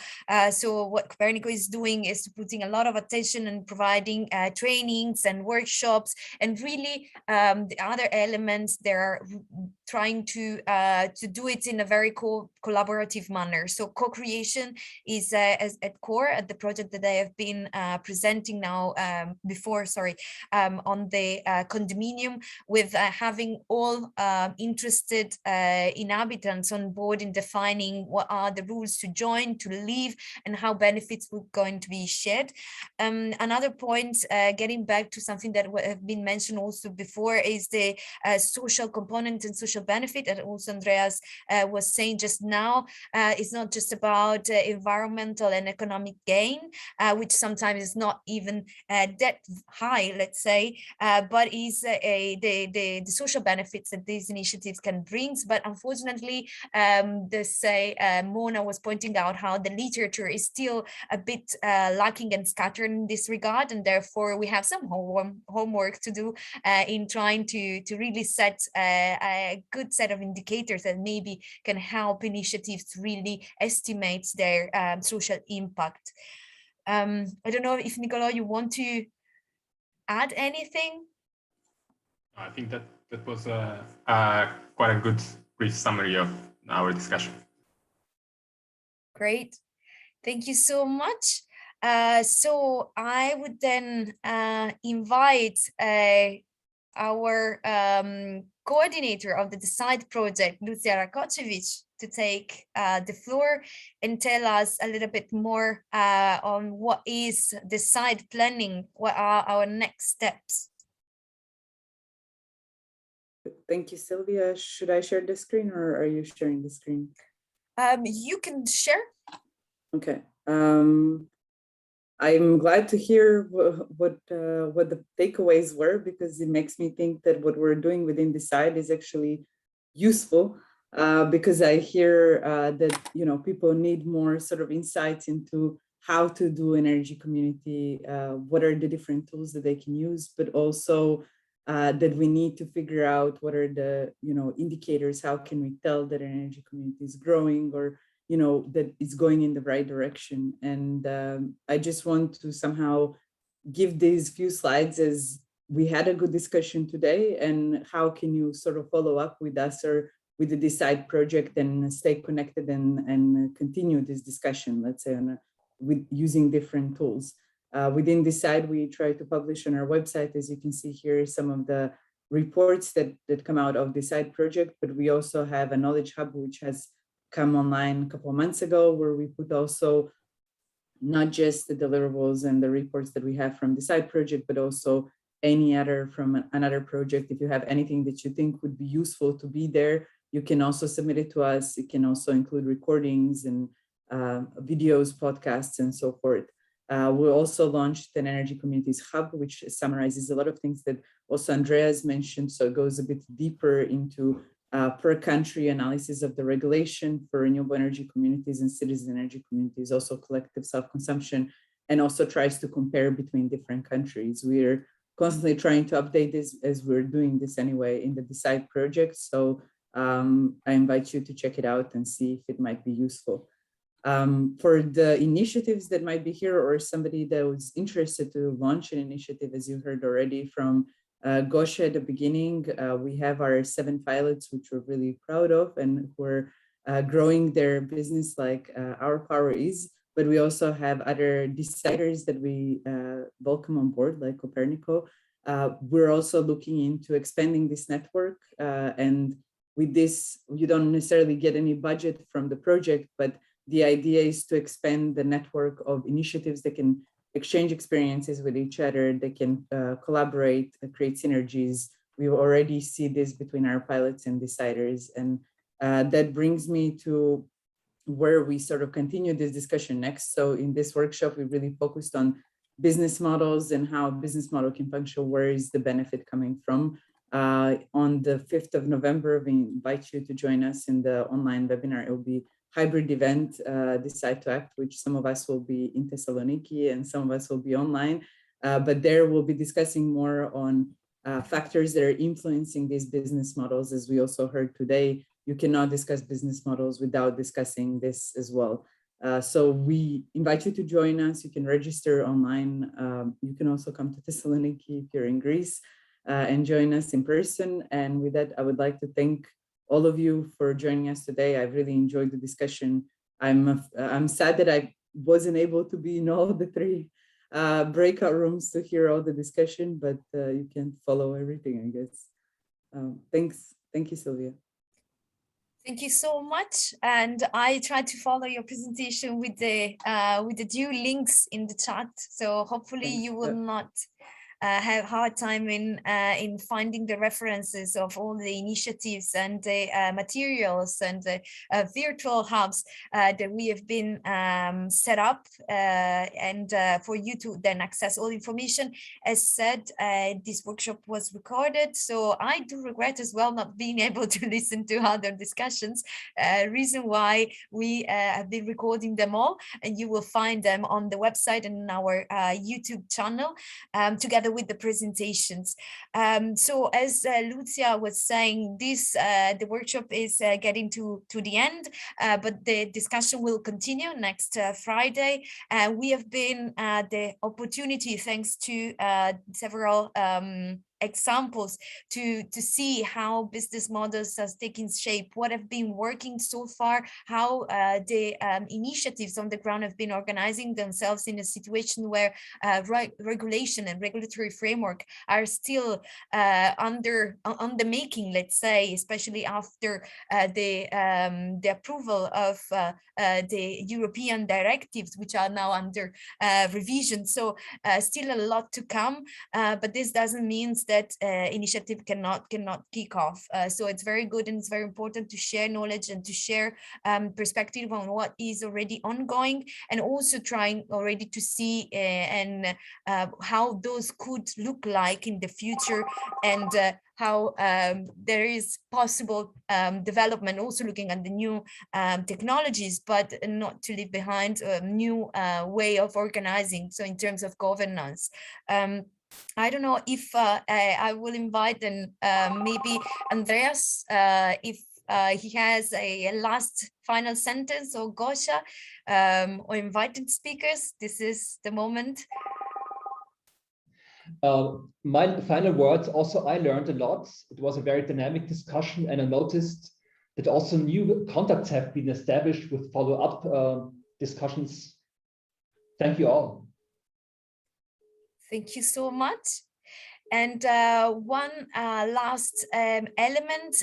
So what Coopérnico is doing is putting a lot of attention and providing trainings and workshops, and really the other elements they're trying to do it in a very collaborative manner. So co-creation is at core at the project that I have been presenting now before. On the condominium, with having all interested inhabitants on board in defining what are the rules to join, to leave, and how benefits were going to be shared. Another point, getting back to something that have been mentioned also before, is the social component and social benefit, and also Andreas was saying just now. It's not just about environmental and economic gain, which sometimes is not even that high, let's say, but is the social benefits that these initiatives can bring. But unfortunately, Mona was pointing out how the literature is still a bit lacking and scattered in this regard, and therefore we have some homework to do in trying to really set a good set of indicators that maybe can help initiatives to really estimate their social impact. I don't know if Niccolò, you want to add anything? I think that was quite a good brief summary of our discussion. Great, thank you so much. So I would then invite our coordinator of the DECIDE project, Lucia Rakocevic, to take the floor and tell us a little bit more on what is DECIDE planning, what are our next steps. Thank you, Sylvia. Should I share the screen, or are you sharing the screen? You can share. Okay. I'm glad to hear what the takeaways were, because it makes me think that what we're doing within DECIDE is actually useful, because I hear that people need more sort of insights into how to do an energy community, what are the different tools that they can use, but also that we need to figure out what are the indicators, how can we tell that an energy community is growing, or that it's going in the right direction. And I just want to somehow give these few slides as we had a good discussion today, and how can you sort of follow up with us or with the DECIDE project and stay connected and continue this discussion, let's say, with using different tools. Within DECIDE, we try to publish on our website, as you can see here, some of the reports that come out of DECIDE project, but we also have a knowledge hub which has come online a couple of months ago, where we put also not just the deliverables and the reports that we have from DECIDE project, but also any other from another project. If you have anything that you think would be useful to be there, you can also submit it to us. It can also include recordings and videos, podcasts, and so forth. We also launched an Energy Communities Hub, which summarizes a lot of things that also Andreas mentioned. So it goes a bit deeper into per country analysis of the regulation for renewable energy communities and citizen energy communities, also collective self-consumption, and also tries to compare between different countries. We're constantly trying to update this, as we're doing this anyway in the DECIDE project. So I invite you to check it out and see if it might be useful. For the initiatives that might be here, or somebody that was interested to launch an initiative, as you heard already from Gosha at the beginning, we have our 7 pilots, which we're really proud of, and we're growing their business like our power is. But we also have other deciders that we welcome on board, like Coopérnico. We're also looking into expanding this network, and with this, you don't necessarily get any budget from the project, but the idea is to expand the network of initiatives that can exchange experiences with each other, they can collaborate, create synergies. We already see this between our pilots and deciders. And that brings me to where we sort of continue this discussion next. So in this workshop, we really focused on business models and how business model can function, where is the benefit coming from. On the 5th of November, we invite you to join us in the online webinar. It will be hybrid event, Decide to Act, which some of us will be in Thessaloniki and some of us will be online. But there we'll be discussing more on factors that are influencing these business models. As we also heard today, you cannot discuss business models without discussing this as well. So we invite you to join us. You can register online. You can also come to Thessaloniki if you're in Greece and join us in person. And with that, I would like to thank all of you for joining us today. I've really enjoyed the discussion. I'm sad that I wasn't able to be in all the 3 breakout rooms to hear all the discussion, but you can follow everything, I guess. Thanks. Thank you, Sylvia. Thank you so much. And I tried to follow your presentation with the due links in the chat. So hopefully you will not have hard time in finding the references of all the initiatives and the materials and the virtual hubs that we have been set up and for you to then access all information. As said, this workshop was recorded, so I do regret as well not being able to listen to other discussions, reason why we have been recording them all, and you will find them on the website and our YouTube channel together with the presentations. So as Lucia was saying, the workshop is getting to the end, but the discussion will continue next Friday. We have been the opportunity, thanks to several examples, to see how business models has taken shape, what have been working so far, how the initiatives on the ground have been organizing themselves in a situation where regulation and regulatory framework are still on the making, let's say, especially after the approval of the European directives, which are now under revision. So still a lot to come, but this doesn't mean that initiative cannot kick off. So it's very good and it's very important to share knowledge and to share perspective on what is already ongoing, and also trying already to see and how those could look like in the future, and how there is possible development, also looking at the new technologies, but not to leave behind a new way of organizing. So in terms of governance, I don't know if I will invite and maybe Andreas, if he has a last final sentence, or Gosha, or invited speakers. This is the moment. My final words, also I learned a lot. It was a very dynamic discussion, and I noticed that also new contacts have been established with follow-up discussions. Thank you all. Thank you so much. And one last element.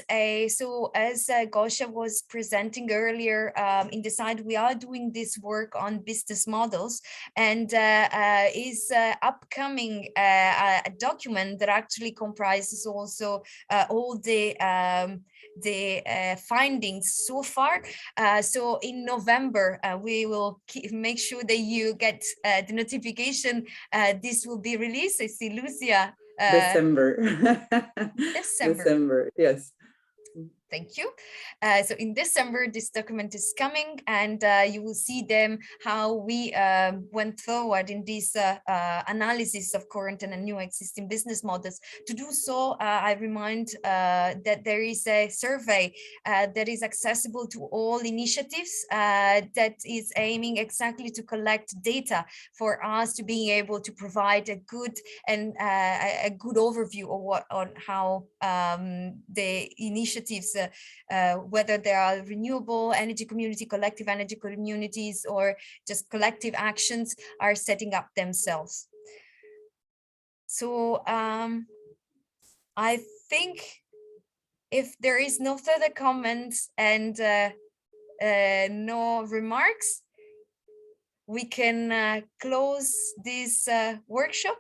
So as Gosha was presenting earlier, in Decide, we are doing this work on business models, and is upcoming a document that actually comprises also all the findings so far. So in November, we will make sure that you get the notification. This will be released. I see Lucia. December. December, yes. Thank you. So in December, this document is coming, and you will see them how we went forward in this analysis of current and new existing business models. To do so, I remind that there is a survey that is accessible to all initiatives that is aiming exactly to collect data for us to being able to provide a good and a good overview of on how the initiatives, whether there are renewable energy community, collective energy communities, or just collective actions, are setting up themselves. So I think if there is no further comments and no remarks, we can close this workshop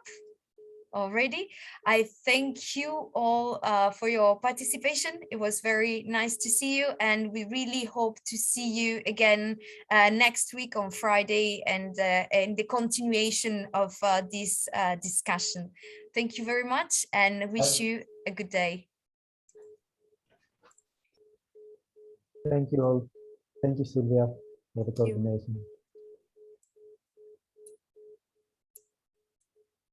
already. I thank you all for your participation. It was very nice to see you, and we really hope to see you again next week on Friday and the continuation of this discussion. Thank you very much and wish you a good day. Thank you all. Thank you, Sylvia, for the coordination.